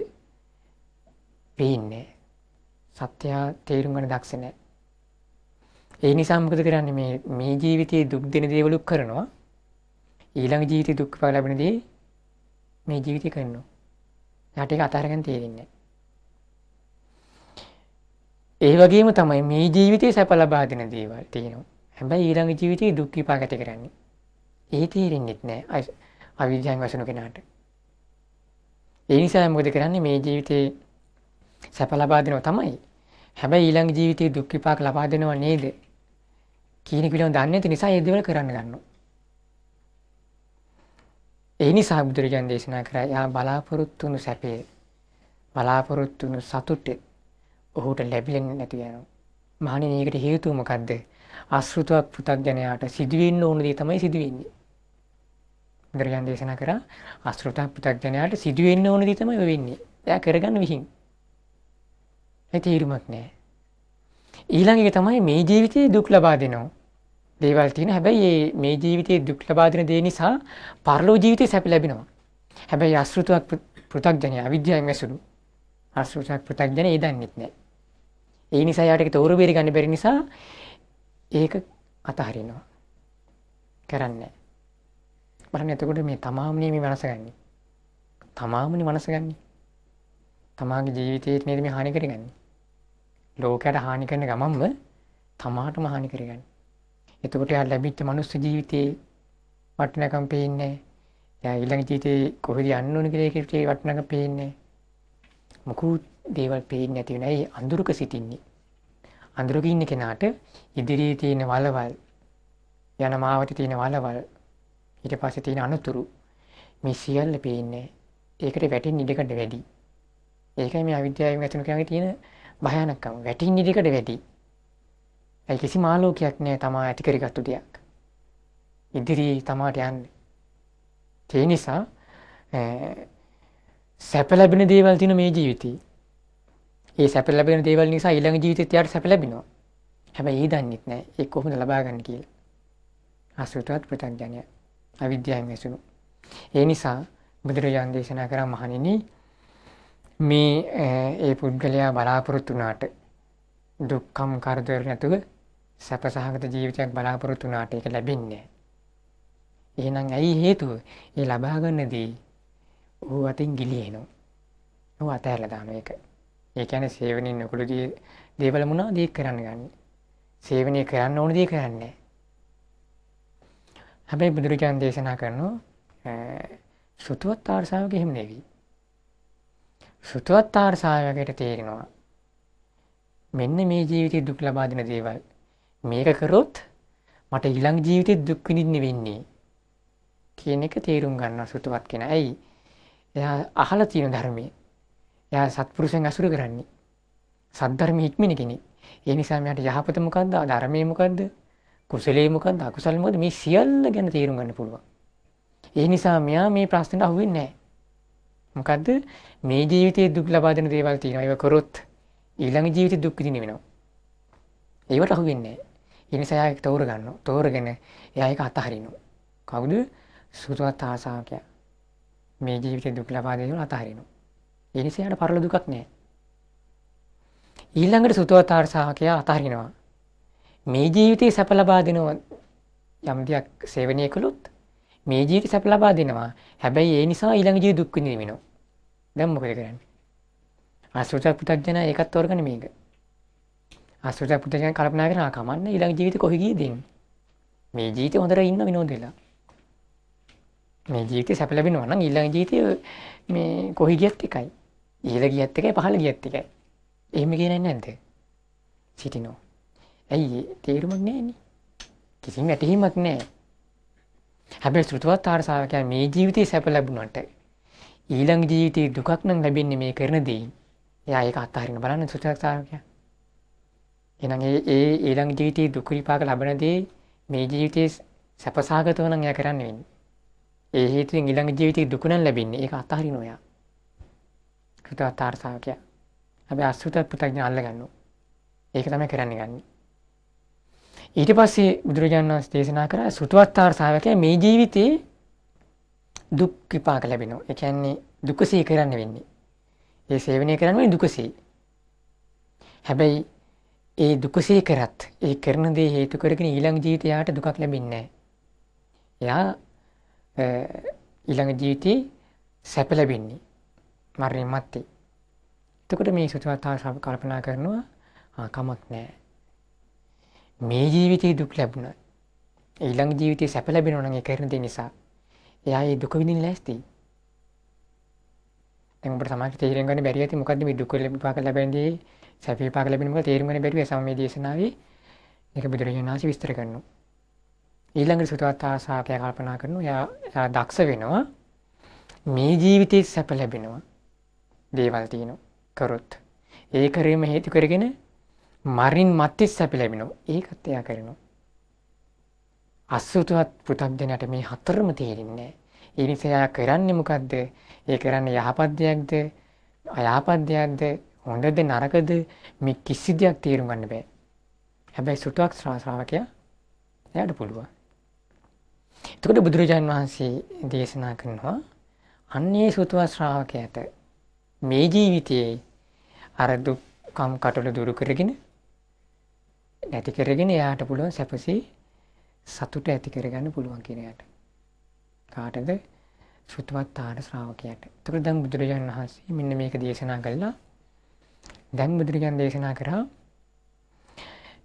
පේන්නේ. සත්‍ය තේරුම් ගන්න දක්ෂ නැහැ. ඒ නිසා මොකද කරන්නේ මේ ජීවිතයේ දුක් දෙන දේවලුත් කරනවා. ඊළඟ ජීවිතේ දුක් විපාක ලැබෙන දේ මේ ජීවිතේ කරනවා. එයාට ඒක අතහරගන්න තේරෙන්නේ නැහැ. ඒ වගේම තමයි මේ ජීවිතේ සැප ලබා දෙන දේවල් තියෙනවා. හැබැයි ඊළඟ ජීවිතේ දුක් විපාක ඇති කරන්නේ. ඒ තේරෙන්නේ නැහැ අවිද්‍යාවෙන් වසන කෙනාට. ඒ නිසා මොකද කරන්නේ මේ ජීවිතේ සැප ලබා දෙනවා තමයි. හැබැයි ඊළඟ ජීවිතේ දුක් විපාක ලබා දෙනව නේද? කියන පිළිවෙල දන්නේ නැති නිසා ඒ දේවල් කරන්න ගන්නවා. ඒ නිසා බුදුරජාණන් දේශනා කරා යා බලාපොරොත්තු වුණු සැපේ බලාපොරොත්තු වුණු සතුට ඔහුට ලැබෙන්නේ නැති යනවා. මහණෙනි ඒකට හේතුව මොකද්ද? අසෘතවත් පුතග්ජනයාට සිදුවෙන්න ඕන දේ තමයි සිදුවෙන්නේ. බුදුරජාණන් දේශනා කරා අසෘතවත් පුතග්ජනයාට සිදුවෙන්න ඕන දේ තමයි වෙන්නේ. එයා කරගන්න විහිං. ඒ තීරුමක් නැහැ. ඊළඟ එක තමයි මේ ජීවිතේ දුක් ලබා දෙනවා. දේවල් තියෙන හැබැයි මේ ජීවිතේ දුක් ලබා දෙන දේ නිසා පරලෝක ජීවිතේ සැප ලැබෙනවා. හැබැයි අසෘතවත් පෘථග්ජනයා අවිද්‍යාවෙන් වැසුණු අසෘතවත් පෘථග්ජනයා ඒ දන්නේ නැහැ. ඒ නිසා යාට ඒක තෝර බේර ගන්න බැරි නිසා ඒක අතහරිනවා. කරන්නේ. බලන්න එතකොට මේ තමාමනේ මේ මනස ගන්නෙ. තමාමනේ මනස ගන්නෙ. තමාගේ ජීවිතේට නේද මේ හානි කරගන්නේ. ලෝකයට හානි කරන ගමන්ම තමාටම හානි කරගන්නේ. එතකොට යා ලැබිච්ච මනුස්ස ජීවිතේ වටිනකම් පේන්නේ නැහැ. යා ඊළඟ ජීවිතේ කොහෙද යන්න ඕන කියලා ඒකේ වටිනකම් පේන්නේ නැහැ. මොකුත් දේවල් පේන්නේ නැති වෙන අය අඳුරක සිටින්නේ. අඳුරක ඉන්න කෙනාට ඉදිරියේ තියෙන වලවල් යන මාවතේ තියෙන වලවල් ඊට පස්සේ තියෙන අනතුරු මේ සියල්ල පේන්නේ. ඒකට වැටෙන්න ඉඩකඩ වැඩි. ඒකයි මේ අවිද්‍යාවෙන් ඇතිවෙන කෙනාගේ තියෙන භයානකම. වැටෙන්න ඉඩකඩ වැඩි. ඒ කිසිම ආලෝකයක් නෑ තමා ඇති කරගත්තු දෙයක්. ඉදිරියේ තමාට යන්නේ. ඒ නිසා සැප ලැබෙන දේවල් තියෙන මේ ජීවිතේ. ඒ සැප ලැබෙන දේවල් නිසා ඊළඟ ජීවිතේත් යාට සැප ලැබෙනවා. හැබැයි ඒ දන්නෙත් නෑ ඒක කොහොමද ලබා ගන්න කියලා. අසෘතවත් පුතග්ජනයා අවිද්‍යාවෙන් වැසුණු. ඒ නිසා බුදුරජාණන් දේශනා කරා මහණෙනි මේ ඒ පුද්ගලයා බලාපොරොත්තු වුණාට දුක්ඛම් කරදර නැතුව සැපසහගත ජීවිතයක් බලාපොරොත්තු වුණාට ඒක ලැබෙන්නේ නැහැ. එහෙනම් ඇයි හේතුව? ඒ ලබා ගන්නදී ඌ අතින් ගිලිහෙනවා. ඌ අතහැරලා දානවා ඒක. ඒ කියන්නේ සේවනයේ නොකළ දේවල් මොනවද ඒක කරන්න ගන්නේ? සේවනයේ කරන්න ඕන දේ කරන්නේ නැහැ. හැබැයි බුදුරජාණන් දේශනා කරනවා සුතවත් ආර්සාවක එහෙම නෙවෙයි. සුතවත් ආර්සාවකට තේරෙනවා මෙන්න මේ ජීවිතේ දුක් ලබා දෙන දේවල් මේක කරොත් මට ඊළඟ ජීවිතේ දුක් විඳින්න වෙන්නේ කියන එක තේරුම් ගන්නවා සුතවත් කෙනා. ඇයි? එයා අහලා තියෙන ධර්මයේ. එයා සත්පුරුෂයන් අසුර කරන්නේ. සද්ධර්ම හික්මින කෙනෙක්. ඒ නිසා මෙයාට යහපත මොකද්ද? ධර්මයේ මොකද්ද? කුසලයේ මොකද්ද? අකුසල මොකද්ද? මේ සියල්ල ගැන තේරුම් ගන්න පුළුවන්. ඒ නිසා මෙයා මේ ප්‍රශ්නෙට අහුවෙන්නේ නැහැ. මොකද්ද? මේ ජීවිතේ දුක් ලබා දෙන දේවල් තියෙනවා. ඒව කරොත් ඊළඟ ජීවිතේ දුක් විඳින්න වෙනවා. ඒවට අහුවෙන්නේ නැහැ. ඒ නිසා එයා ඒක තෝරගන්නවා. තෝරගෙන එයා ඒක අතහරිනවා. කවුද? සුතවත් ආසාවකයා. මේ ජීවිතේ දුක් ලබා දෙනවා අතහරිනවා. ඒ නිසා එයාට පරල දුකක් නැහැ. ඊළඟට සුතවත් ආසාවකයා අතහරිනවා. මේ ජීවිතේ සැප ලබා දෙනවා යම් දෙයක් සේවනය කළොත් මේ ජීවිතේ සැප ලබා දෙනවා. හැබැයි ඒ නිසා ඊළඟ ජීවිතේ දුක් විඳිනවා. දැන් මොකද කරන්නේ? ආශ්‍රිත පුතග්ජන ඒකත් තෝරගන්න මේක. ආශ්‍රිත පුතග්ජන කල්පනා කරනවා කමන්න ඊළඟ ජීවිතේ කොහේ ගියද ඉන්නේ? මේ ජීවිතේ හොඳට ඉන්න විනෝද වෙලා. මේ ජීවිතේ සැප ලැබෙනවා නම් ඊළඟ ජීවිතේ මේ කොහේ ගියත් එකයි. ඉහළ ගියත් එකයි පහළ ගියත් එකයි. එහෙම කියන්නේ නැද්ද? සිටිනෝ. ඇයි තේරුමක් නැහැනේ. කිසිම ඇටහීමක් නැහැ. හැබැයි ශ්‍රුතවත් ආර්සාවකයන් මේ ජීවිතේ සැප ලැබුණාට ඊළඟ ජීවිතේ දුකක් නම් ලැබෙන්නේ මේ කරන දේ. එයා ඒක අත්හරින්න බලන්න ශ්‍රුතවත් ආර්සාවකයන්. එහෙනම් ඒ ඊළඟ ජීවිතේ දුක් විපාක ලබන දේ මේ ජීවිතේ සැපසහගතව නම් එයා කරන්න වෙන්නේ. ඒ හේතුවෙන් ඊළඟ ජීවිතේ දුක නම් ලැබෙන්නේ. ඒක අත්හරිනවා එයා. ශ්‍රුතවත් ආර්සාවකයන්. හැබැයි අසුතත් පුතඥ අල්ල ගන්නවා. ඒක තමයි කරන්න ගන්නේ. ඊට පස්සේ බුදුරජාණන් වහන්සේ දේශනා කරා සුතවත්තාර ශ්‍රාවකයා මේ ජීවිතේ දුක් විපාක ලැබෙනවා. ඒ කියන්නේ දුකසේ කරන්න වෙන්නේ. ඒ සේවනය කරන්න වෙන්නේ දුකසේ. හැබැයි ඒ දුකසේ කරත් ඒ කරන දේ හේතු කරගෙන ඊළඟ ජීවිතේ යාට දුකක් ලැබෙන්නේ නැහැ. එයා ඊළඟ ජීවිතේ සැප ලැබෙන්නේ. මරණින් මත්තේ. එතකොට මේ සුතවත්තාර ශ්‍රාවක කල්පනා කරනවා කමක් නැහැ. මේ ජීවිතේ දුක් ලැබුණා. ඊළඟ ජීවිතේ සැප ලැබෙනවා නම් ඒ කරන දේ නිසා එයා ඒ දුක විඳින්න ලෑස්තියි. දැන් ඔබට සමාජයේ තේරුම් ගන්න බැරි ඇති මොකද්ද මේ දුක විපාක ලැබෙන්නේ සැප විපාක ලැබෙන්නේ මොකද තේරුම් ගන්න බැරි වෙයි සමමේ දේශනාවේ මේක බුදුරජාණන් වහන්සේ විස්තර කරනවා. ඊළඟට සුතවත් ආසාවකයා කල්පනා කරනවා එයා දක්ෂ වෙනවා මේ ජීවිතේ සැප ලැබෙනවා. දේවල් තියෙනවා කරොත් ඒ කරීම හේතු කරගෙන මරින් මත්තේ සැප ලැබෙනවා. ඒකත් එයා කරනවා. අසුතවත් පුතග්ජනයට මේ හතරම තේරෙන්නේ නැහැ. ඒ නිසා එයා කරන්නේ මොකද්ද? ඒ කරන්නේ යහපත් දෙයක්ද? අයහපත් දෙයක්ද? හොඳද නරකද? මේ කිසි දෙයක් තේරුම් ගන්න බෑ. හැබැයි සුතවත් ශ්‍රාවකයා එයාට පුළුවන්. එතකොට බුදුරජාණන් වහන්සේ දේශනා කරනවා අන්නේ සුතවත් ශ්‍රාවකයාට මේ ජීවිතයේ අර දුක්ඛම් කටළු දුරු කරගෙන නැති කරගෙන එයාට පුළුවන් සැපසේ සතුට ඇති කරගන්න පුළුවන් කියන එයාට. කාටද? ශ්‍රුතවත්තාර ශ්‍රාවකයාට. එතකොට දැන් බුදුරජාණන් වහන්සේ මෙන්න මේක දේශනා කළා. දැන් බුදුරජාණන් දේශනා කරා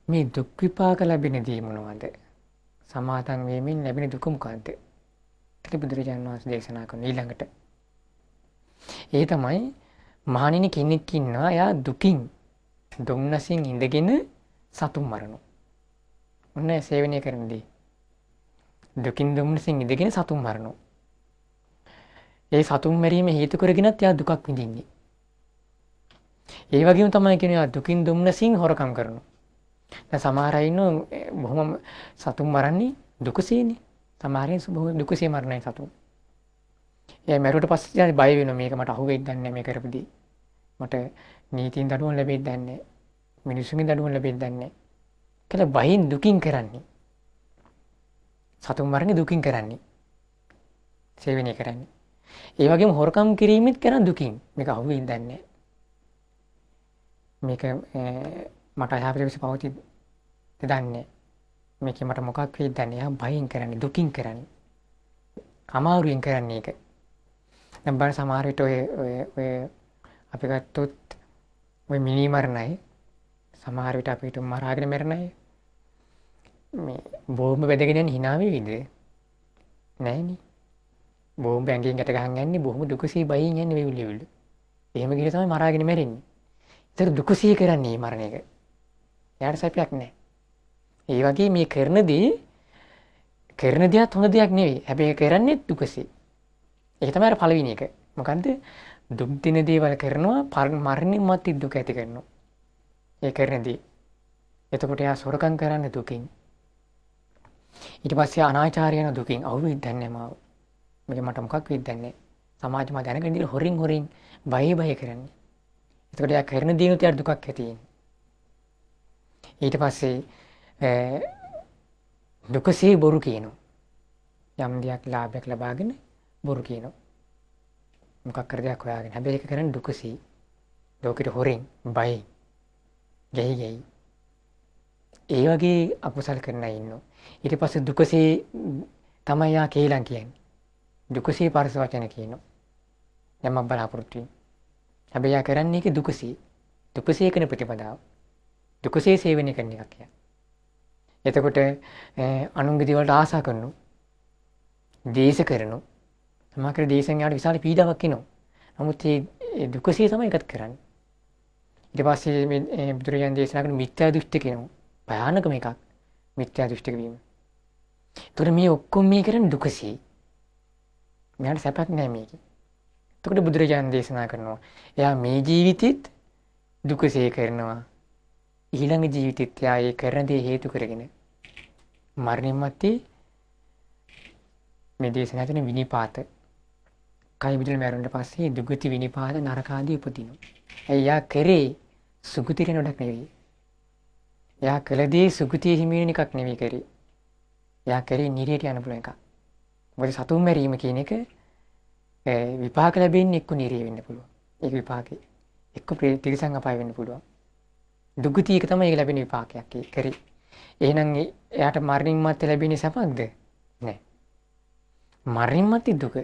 මේ දුක් විපාක ලැබෙනදී මොනවද? සමාතන් වීමෙන් ලැබෙන දුක මොකද්ද? ඒක බුදුරජාණන් වහන්සේ දේශනා කරන ඊළඟට. ඒ තමයි මහණෙනි කෙනෙක් ඉන්නවා එයා දුකින් දුම්නසින් ඉඳගෙන සතුන් මරනවා. ඔන්න සේවනය කරනදී දුකින් දුම්නසින් ඉඳගෙන සතුන් මරනවා. ඒ සතුන් මැරීම හේතු කරගෙනත් එයා දුකක් විඳින්නේ. ඒ වගේම තමයි කියන්නේ එයා දුකින් දුම්නසින් හොරකම් කරනවා. දැන් සමහර අය ඉන්නෝ බොහොම සතුන් මරන්නේ දුකසේනේ. සමහර අය බොහොම දුකසේ මරනයි සතුන්. එයා මැරුවට පස්සේ බය වෙනවා මේක මට අහුවෙයිද දන්නේ නැහැ මේ කරපදී. මට නීතියෙන් දඩුවම් ලැබෙයිද දන්නේ නැහැ. මිනිස්සුන්ගෙන් දඩුවම් ලැබෙයිද දන්නේ නැහැ. කියලා බයෙන් දුකින් කරන්නේ. සතුන් මරන්නේ දුකින් කරන්නේ. සේවනය කරන්නේ. ඒ වගේම හොරකම් කිරීමෙත් කරන දුකින්. මේක අහුවෙයිද දන්නේ නැහැ. මේක මට අයහපත විශ්ව පවතිද දන්නේ නැහැ. මේක මට මොකක් වෙයිද දන්නේ නැහැ. බයෙන් කරන්නේ දුකින් කරන්නේ. අමාරුවෙන් කරන්නේ ඒක. දැන් බලන්න සමහර විට ඔය අපි ගත්තොත් ඔය මිනි මරණයි සමහර විට අපිට මරාගෙන මරණයි මේ බෝම්බ වැදගෙන යන hina වෙයිද නැහෙනි බෝම්බ ඇඟෙන් ගැට ගහන් යන්නේ බොහොම දුකසී බයින් යන්නේ වෙවිලෙවිල එහෙම ගිහලා තමයි මරාගෙන මැරෙන්නේ. ඒතර දුකසී කරන්නේ මරණ එක. යාට සැපයක් නැහැ. ඒ වගේ මේ කරන දෙයක් හොඳ දෙයක් නෙවෙයි. හැබැයි කරන්නේ දුකසී. ඒක තමයි අර පළවෙනි එක. මොකද්ද? දුක් දින දේවල් කරනවා මරණින් මත්තේ දුක ඇති කරනවා. ඒ කරන දේ. එතකොට එයා සොරකම් කරන්නේ දුකින්. ඊට පස්සේ අනාචාරය යන දුකින් අවුෙද්ද නැහැ මාව. මේක මට මොකක් වෙයිද නැහැ. සමාජෙම දැනගෙන ඉඳලා හොරින් බය කරන්නේ. එතකොට එයා කරන දේනොත් යාට දුකක් ඇති වෙන්නේ. ඊට පස්සේ දුකසේ බොරු කියනවා. යම් දෙයක් ලාභයක් ලබාගෙන බොරු කියනවා. මොකක් කර දෙයක් හොයාගෙන. හැබැයි ඒක කරන්නේ දුකසේ. ලෝකෙට හොරෙන්, බයෙන්, ගැහි. ඒ වගේ අකුසල් කරන අය ඉන්නවා. ඊට පස්සේ දුකසේ තමයි යා කේලම් කියන්නේ. දුකසේ පරස වචන කියනවා. යමක් බලාපොරොත්තු වෙන. හැබැයි යා කරන්නේ ඒක දුකසේ. දුකසේ කරන ප්‍රතිපදාව. දුකසේ සේවනය කරන එකක් යා. එතකොට අනුන්ගේ දේවල්ට ආසා කරනවා. දේශ කරනවා. සමහර දේශෙන් යාට විශාල පීඩාවක් එනවා. නමුත් ඒ දුකසේ තමයි එකත් කරන්නේ. ඊට පස්සේ මේ බුදුරජාණන් දේශනා කරන මිත්‍යා දෘෂ්ටි කියනවා. භයානකම එකක්. මිත්‍යා දෘෂ්ටික වීම. ඒතකොට මේ ඔක්කොම මේ කරන්නේ දුකසේ. මෙයාට සැපක් නැහැ මේකේ. එතකොට බුදුරජාණන් දේශනා කරනවා එයා මේ ජීවිතෙත් දුකසේ කරනවා. ඊළඟ ජීවිතෙත් එයා ඒ කරන දේ හේතු කරගෙන මරණින් මත්තේ මේ දේශනා කරන විනිපාත කයි විදල මැරුණට පස්සේ දුගති විනිපාත නරක ආදී උපදිනවා. එයා කරේ සුගතියට නඩක් නෙවෙයි. එයා කළ දේ සුගතිය හිමි වෙන එකක් නෙවෙයි කරේ. එයා කරේ නිරයට යන පුළුවන් එකක්. මොකද සතුන් මැරීම කියන එක විපාක ලැබෙන්නේ එක්ක නිරය වෙන්න පුළුවන්. ඒක විපාකේ. එක්ක තිරිසන් අපාය වෙන්න පුළුවන්. දුගතිය එක තමයි ඒක ලැබෙන විපාකයක් ඒ කරේ. එහෙනම් එයාට මරණින් මත්තේ ලැබෙන්නේ සැපක්ද? නෑ. මරණින් මත්තේ දුක.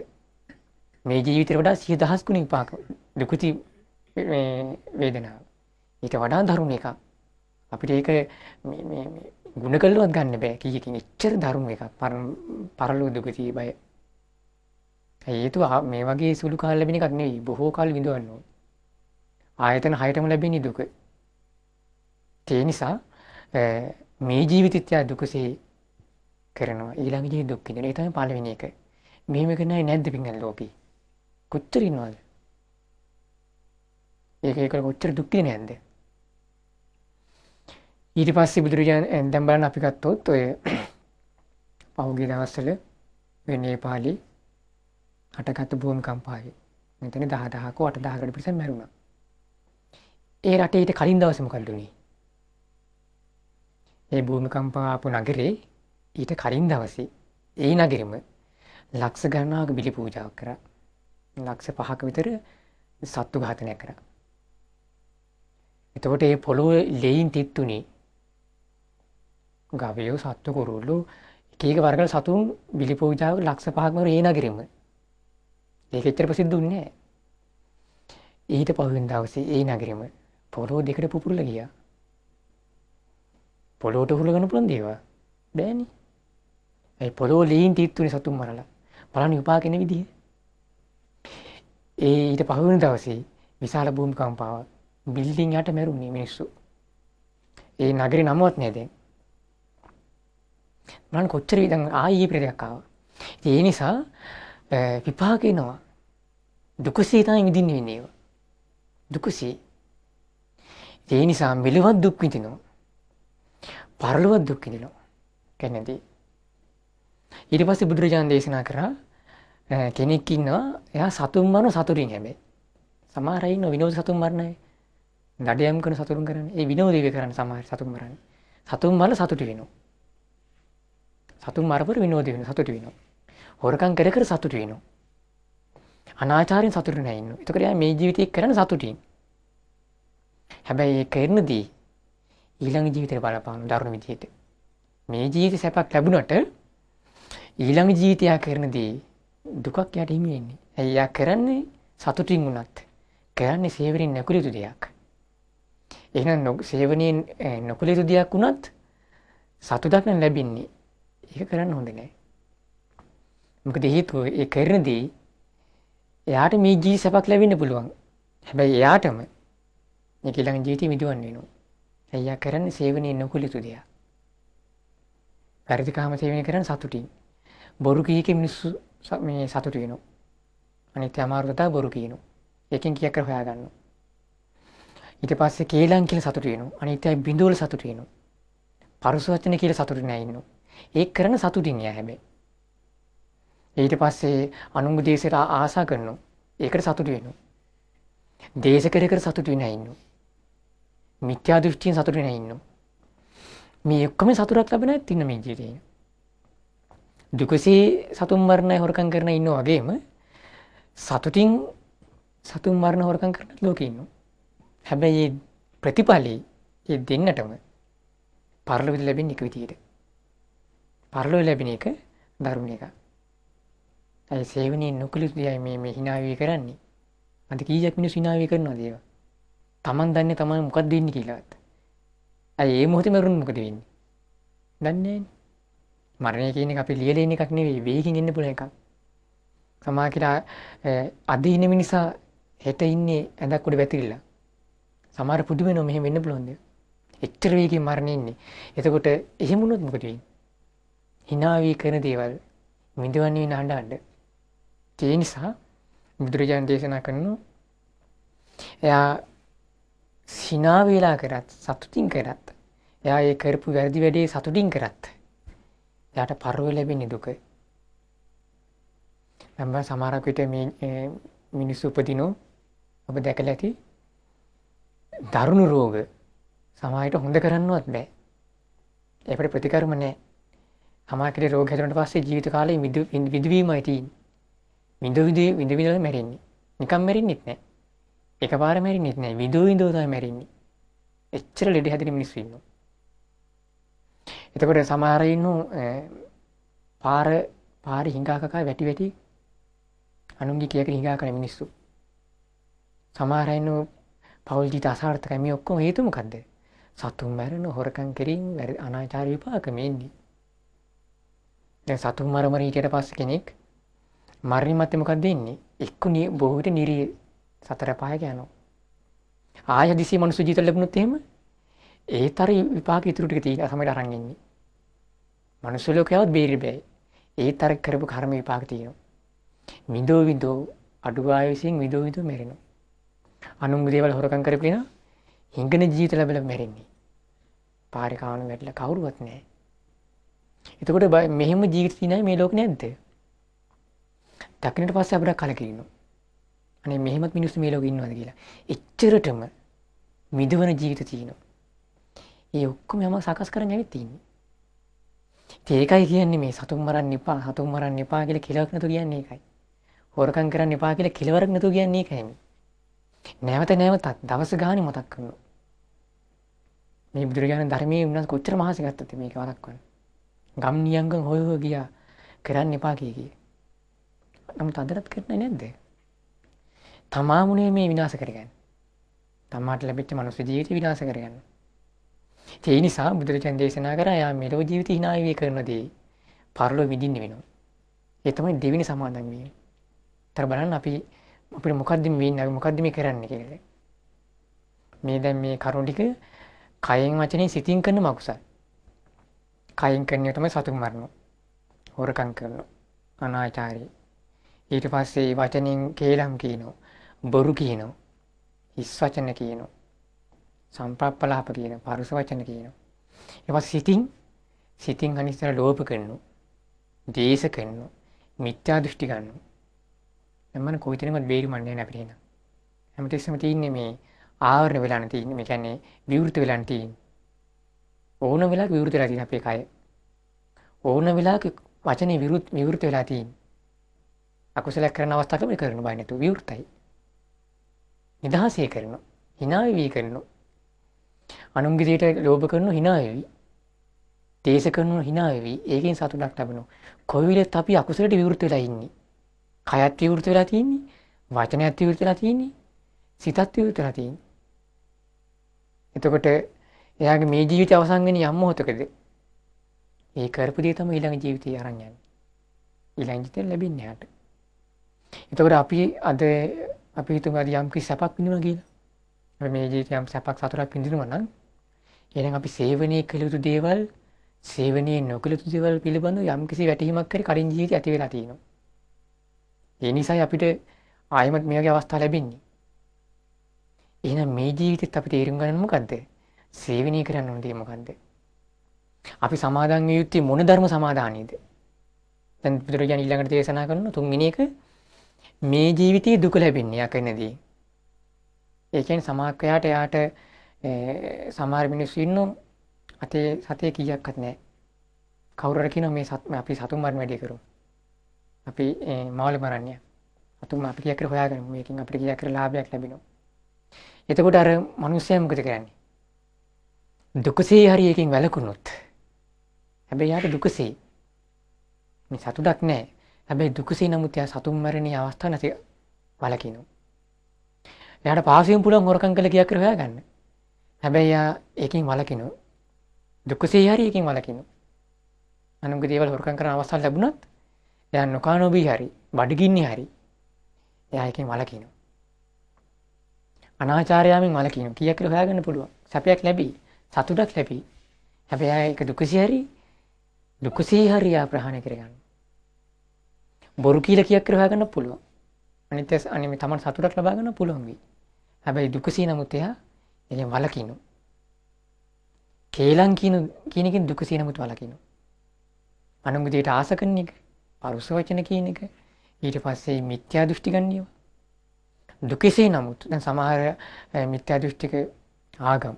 මේ ජීවිතේට වඩා 100,000 ගුණ විපාක. දුගති වේදනාව. ඊට වඩා දරුණු එකක්. අපිට ඒක මේ ගුණ කළවත් ගන්න බෑ කීයකින් එච්චර දරුණු එකක්. පරලෝ දුගතිය බය. හේතුව මේ වගේ සුළු කාල ලැබෙන එකක් නෙවෙයි. බොහෝ කාල විඳවන්න ඕන. ආයතන 6ටම ලැබෙන දුක. ඒ නිසා මේ ජීවිතයත් යා දුකසේ කරනවා. ඊළඟ ජීවිතේ දුක් විඳින. ඒ තමයි පළවෙනි එක. මෙහෙම කරන්නේ නැද්ද පිංගල් ලෝකේ? කොච්චර ඉන්නවද? ඒක කොච්චර දුක් විඳින්නේ නැද්ද? ඊට පස්සේ බුදුරජාණන් දැන් බලන්න අපි ගත්තොත් ඔය පහුගිය දවස්වල නේපාලේ හටගත්තු භූමිකම්පාවේ මෙතන 10000ක 8000කට පිරිසක් මැරුණා. ඒ රටේ ඊට කලින් දවසේ මොකද උනේ? ඒ භූමිකම්පාව ආපු නගරේ ඊට කලින් දවසේ ඒ නගරෙම ලක්ෂ ගණනාවක බිලි පූජාවක් කරා. ලක්ෂ 5ක විතර සත්තු ඝාතනය කරා. එතකොට මේ පොළොවේ ලෙයින් තිත්තුනේ ගවයෝ සත්තු කුරුල්ලෝ එක එක වර්ගවල සතුන් බිලි පූජාවක ලක්ෂ 5ක් වර ඒ නගරෙම. ඒක එච්චර ප්‍රසිද්ධ වුණේ නැහැ. ඊට පහුවෙන් දවසේ ඒ නගරෙම පොළොව දෙකට පුපුරලා ගියා. පොළොවට හුලගන්න පුළුවන් දේවා බෑනේ. ඒ පොළොව ලීන් තීත්තුනේ සතුන් මරලා. බලන්න විපාකෙන විදිහ. ඒ ඊට පහුවෙන දවසේ විශාල භූමිකම්පාවක් බිල්ඩින් යට මැරුණේ මිනිස්සු. ඒ නගරේ නමවත් නෑ දැන්. බලන්න කොච්චර දැන් ආයේ ප්‍රේතයක් ආවා. ඒ නිසා විපාක එනවා. දුකසේ තමයි විඳින්න වෙන්නේ ඒවා. දුකසේ. ඒ නිසා මෙලොවත් දුක් විඳිනවා. පරලොවත් දුක් විඳිනවා. කැනේදී. ඊට පස්සේ බුදුරජාණන් දේශනා කරා කෙනෙක් ඉන්නවා එයා සතුන් මරන සතුටින් හැබැයි. සමහර අය ඉන්නවා විනෝද සතුන් මරන අය. නඩයම් කරන සතුන් කරන්නේ. ඒ විනෝදේ කරන්නේ සමහර සතුන් මරන්නේ. සතුන් මරලා සතුටු වෙනවා. සතුන් මරපර විනෝදේ වෙනවා සතුටු වෙනවා. හොරකම් කර කර සතුටු වෙනවා. අනාචාරයෙන් සතුටු නැහැ ඉන්නවා. ඒතකොට එයා මේ ජීවිතේ කරන සතුටින්. හැබැයි ඒ කරනදී ඊළඟ ජීවිතේ බලපාන දරුණු විදිහට. මේ ජීවිතේ සැපක් ලැබුණට ඊළඟ ජීවිතය කරනදී දුකක් යට හිමි වෙන්නේ. ඇයි යා කරන්නේ සතුටින් වුණත් කරන්නේ සේවරින් නොකළ යුතු දෙයක්. එහෙනම් සේවනයෙන් නොකළ යුතු දෙයක් වුණත් සතුටක් ලැබෙන්නේ. ඒක කරන්න හොඳ නැහැ. මොකද හේතුව ඒ කරනදී එයාට මේ ජීවිත සැපක් ලැබෙන්න පුළුවන්. හැබැයි එයාටම මේ ඊළඟ ජීවිතේ මිදවන්න වෙනවා. එයා කරන්නේ සේවනයේ නොකළ යුතු දෙයක්. පරිදිකාම සේවනය කරන සතුටින්. බොරු කීකේ මිනිස්සු මේ සතුටු වෙනවා. අනිත් අමාරුවට බොරු කියනවා. එකෙන් කීයක් කර හොයා ගන්නවා. ඊට පස්සේ කේලම් කියලා සතුටු වෙනවා. අනිත් අය බිඳුවල සතුටු වෙනවා. පරුස වචන කියලා සතුටු නැහැ ඉන්නවා. ඒක කරන සතුටින් යා හැබැයි. ඊට පස්සේ අනුන්ගේ දේශයට ආසා කරනවා. ඒකට සතුටු වෙනවා. දේශ කර කර සතුටු වෙනා ඉන්නවා. මිත්‍යා දෘෂ්ටියෙන් සතුටු වෙනා ඉන්නවා. මේ ඔක්කොම සතුටක් ලැබෙන ඇත්ත ඉන්න මේ ජීවිතේ. දුකසේ සතුන් මරණය හොරකම් කරන ඉන්නා වගේම සතුටින් සතුන් මරණ හොරකම් කරන ලෝකෙ ඉන්නවා. හැබැයි මේ ප්‍රතිඵලي මේ දෙන්නටම පරලොව ලැබෙන එක විදියට. පරලොව ලැබෙන එක දරුණ එක. ඒ සේවනයේ නොකලිත දෙයයි මේ hina වී කරන්නේ. අද කීයක් මිනිස්සු hina වී කරනවද ඒවා? Taman දන්නේ තමයි මොකක්ද වෙන්නේ කියලාත්. අය මේ මොහොතේ මරුණ මොකද වෙන්නේ? දන්නේ නැහැ. මරණය කියන එක අපි ලියලා ඉන්න එකක් නෙවෙයි වේගින් එන්න පුළුවන් එකක්. සමහර කියලා අද ඉන්න මිනිසා හෙට ඉන්නේ ඇඳක් උඩ වැතිරිලා. සමහර පුදු වෙනවා මෙහෙම වෙන්න පුළුවන් දෙයක්. එච්චර වේගයෙන් මරණය ඉන්නේ. එතකොට එහෙම වුණොත් මොකද වෙන්නේ? hina වී කරන දේවල් විඳවන්නේ වෙන අඬ. ඒ නිසා බුදුරජාණන් දේශනා කරනවා එයා hina වේලා කරත් සතුටින් කරත් එයා ඒ කරපු වැරදි වැඩේ සතුටින් කරත් එයාට පරලොව ලැබෙන්නේ දුක. මම සමහරක් විට මේ මිනිස්සු උපදිනෝ ඔබ දැකලා ඇති දරුණු රෝග සමහරට හොඳ කරන්නවත් බෑ. ඒකට ප්‍රතිකර්ම නැහැ. සමහරකට රෝග හැදුනට පස්සේ ජීවිත කාලේ විඳවීමයි තියෙන්නේ. විඳවිඳලා මැරෙන්නේ. නිකම් මැරෙන්නෙත් නැහැ. එකපාර මැරෙන්නෙත් නැහැ. විඳෝ තමයි මැරෙන්නේ. එච්චර ලෙඩ හැදෙන මිනිස්සු ඉන්නවා. එතකොට සමහර ඉන්නෝ පාරේ හිඟා කකා වැටි අනුන්ගේ කියක හිඟා කරන මිනිස්සු. සමහර ඉන්නෝ පෞල් ජීවිත අසාර්ථකයි. මේ ඔක්කොම හේතුව මොකද්ද? සතුන් මරන හොරකම් කිරීම අනාචාර විපාක මේන්නේ. දැන් සතුන් මර හිටියට පස්සේ කෙනෙක් මරණය මැත්තේ මොකක්ද වෙන්නේ? එක්ක බොහෝ විට නිරී සතර පායක යනවා. ආය දිසි මනුස්ස ජීවිත ලැබුණොත් එහෙම ඒතර විපාක ඉතුරු ටික තියෙන සමයට අරන් ඉන්නේ. මනුස්ස ලෝකයවත් බේරෙ බෑ. ඒතර කරපු කර්ම විපාක තියෙනවා. විඳෝ අඩු ආයුෂෙන් විඳෝ මැරෙනවා. අනුන්ගේ දේවල් හොරකම් කරපිනා හිඟන ජීවිත ලැබලා මැරෙන්නේ. පාරේ කාවන වැටලා කවුරුවත් නැහැ. එතකොට මෙහෙම ජීවිත තියෙනයි මේ ලෝකේ නැද්ද? දකින්නට පස්සේ අපිට කලකිරිනවා. අනේ මෙහෙමත් මිනිස්සු මේ ලෝකේ ඉන්නවද කියලා. එච්චරටම මිදවන ජීවිත තියෙනවා. ඒ ඔක්කොම යම සකස් කරන්න ඇවිත් තියෙන්නේ. ඒකයි කියන්නේ මේ සතුන් මරන්න එපා කියලා කෙලවරක් නැතුව කියන්නේ ඒකයි. හොරකම් කරන්න එපා කියලා කෙලවරක් නැතුව කියන්නේ ඒකයි. නැවතත් දවස් ගානේ මතක් කරනවා. මේ බුදුරජාණන් ධර්මයේ උනස් කොච්චර මහසි ගත්තද මේක වරක්වන්න. ගම් නියංගන් හොය ගියා කරන්න එපා කිය. නමුත් අදටත් කරන්නේ නැද්ද? තමාමුනේ මේ විනාශ කරගන්න. තමාට ලැබිච්ච මනුස්ස ජීවිතය විනාශ කරගන්න. ඒ නිසා බුදුරජාණන් දේශනා කරා යා මෙලොව ජීවිතය hina වී කරනදී පරලොව විඳින්න වෙනවා. ඒ තමයි දෙවෙනි සමාදන් වීම. තර බලන්න අපිට මොකද්ද මේ වෙන්නේ? අපි මොකද්ද මේ කරන්නේ කියලා. මේ දැන් මේ කරුණ ටික කයෙන් වචනේ සිතින් කරන මකුසල්. කයෙන් කරන්නේ තමයි සතුන් මරනවා. හොරකම් කරනවා. අනාචාරී. ඊට පස්සේ වචනෙන් කේලම් කියනවා. බොරු කියනවා. හිස් වචන කියනවා. සම්ප්‍රප්පලාප කියනවා. පරුස වචන කියනවා. ඊට පස්සේ සිතින් අනිස්සර ලෝභ කරනවා. ද්වේෂ කරනවා. මිත්‍යා දෘෂ්ටි ගන්නවා. එමන් කොයිතැනකවත් බේරිමන්නේ නැහැ අපිට එන. හැමතිස්සෙම තියෙන්නේ මේ ආවරණ වෙලා නැති මේ කියන්නේ විවෘත වෙලා නැති. ඕන වෙලාවක විවෘත වෙලා තියෙන අපේ කය. ඕන වෙලාවක වචනේ විවෘත වෙලා තියෙන. අකුසලයක් කරන අවස්ථාවක මේ කරන බය නැතුව විවෘතයි. නිදහසේ කරනවා. hina වෙවි කරනවා. අනුන්ගේ දෙයට ලෝභ කරනවා hina වෙවි. දේශ කරනවා hina වෙවි. ඒකෙන් සතුටක් ලැබෙනවා. කොවිලත් අපි අකුසලයට විවෘත වෙලා ඉන්නේ. කයත් විවෘත වෙලා තියෙන්නේ. වචනයත් විවෘත වෙලා තියෙන්නේ. සිතත් විවෘත වෙලා තියෙන්නේ. එතකොට එයාගේ මේ ජීවිතය අවසන් වෙන්නේ යම් මොහොතකද? ඒ කරපු දේ තමයි ඊළඟ ජීවිතය අරන් යන්නේ. ඊළඟ ජීවිතය ලැබෙන්නේ යාට. එතකොට අපි හිතමු අද යම් කිසි සැපක් විඳිනවා කියලා. අපි මේ ජීවිතය යම් සැපක් සතුටක් විඳිනවා නම් එහෙනම් අපි සේවනයේ කළ යුතු දේවල්, සේවනයේ නොකළ යුතු දේවල් පිළිබඳව යම් කිසි වැටහීමක් කරි කලින් ජීවිතය ඇති වෙලා තියෙනවා. ඒ නිසායි අපිට ආයමත් මේ වගේ අවස්ථා ලැබෙන්නේ. එහෙනම් මේ ජීවිතෙත් අපි තේරුම් ගන්න මොකද්ද? සේවනය කරන්න ඕන දේ මොකද්ද? අපි සමාදන් විය යුත්තේ මොන ධර්ම සමාදානියද? දැන් බුදුරජාණන් ඊළඟට දේශනා කරන තුන්වෙනි එක මේ ජීවිතයේ දුක ලැබෙන්නේ යකනදී. ඒ කියන්නේ සමාක්කයාට යාට සමහර මිනිස්සු ඉන්නෝ සතේ කීයක්වත් නැහැ. කවුරු හරි කියනවා මේ අපි සතුන් මරණ වැඩි කරමු. අපි මාළු මරන්නේ. සතුන් අපි කීයක් කර හොයාගමු. මේකෙන් අපිට කීයක් කර ලාභයක් ලැබෙනවා. එතකොට අර මිනිස්සයා මොකද කරන්නේ? දුකසේ හරි එකකින් වැළකුණොත්. හැබැයි යාට දුකසේ. මේ සතුටක් නැහැ. හැබැයි දුකසේ නමුත් යා සතුන් මරණේ අවස්ථාව නැති වළකිනවා. එයාට පාසයෙන් පුළුවන් හොරකම් කළ කීයක් කර හොයාගන්න. හැබැයි යා ඒකෙන් වළකිනවා. දුකසේ හරි එකකින් වළකිනවා. අනුන්ගේ දේවල් හොරකම් කරන අවස්ථාවක් ලැබුණත් එයා නොකානෝබී හරි බඩගින්නේ හරි එයා එකෙන් වළකිනවා. අනාචාරයෙන් වළකිනවා. කීයක් කියලා හොයාගන්න පුළුවන්. සැපයක් ලැබී, සතුටක් ලැබී. හැබැයි එයා ඒක දුකසේ හරි එයා ප්‍රහාණය කරගන්න. බොරු කියලා කීයක් කියලා හොයාගන්න පුළුවන්. අනිත් මේ තමන් සතුටක් ලබා ගන්න පුළුවන් වෙයි. හැබැයි දුකසේ නමුත් එයා එකෙන් වළකිනවා. කේලම් කියන එකෙන් දුකසේ නමුත් වළකිනවා. අනුන්ගේ දෙයට ආස කරන එක, පරුස වචන කියන එක, ඊට පස්සේ මිත්‍යා දෘෂ්ටි ගන්නියව. දුකසේ නමුත් දැන් සමහර මිත්‍යා දෘෂ්ටික ආගම්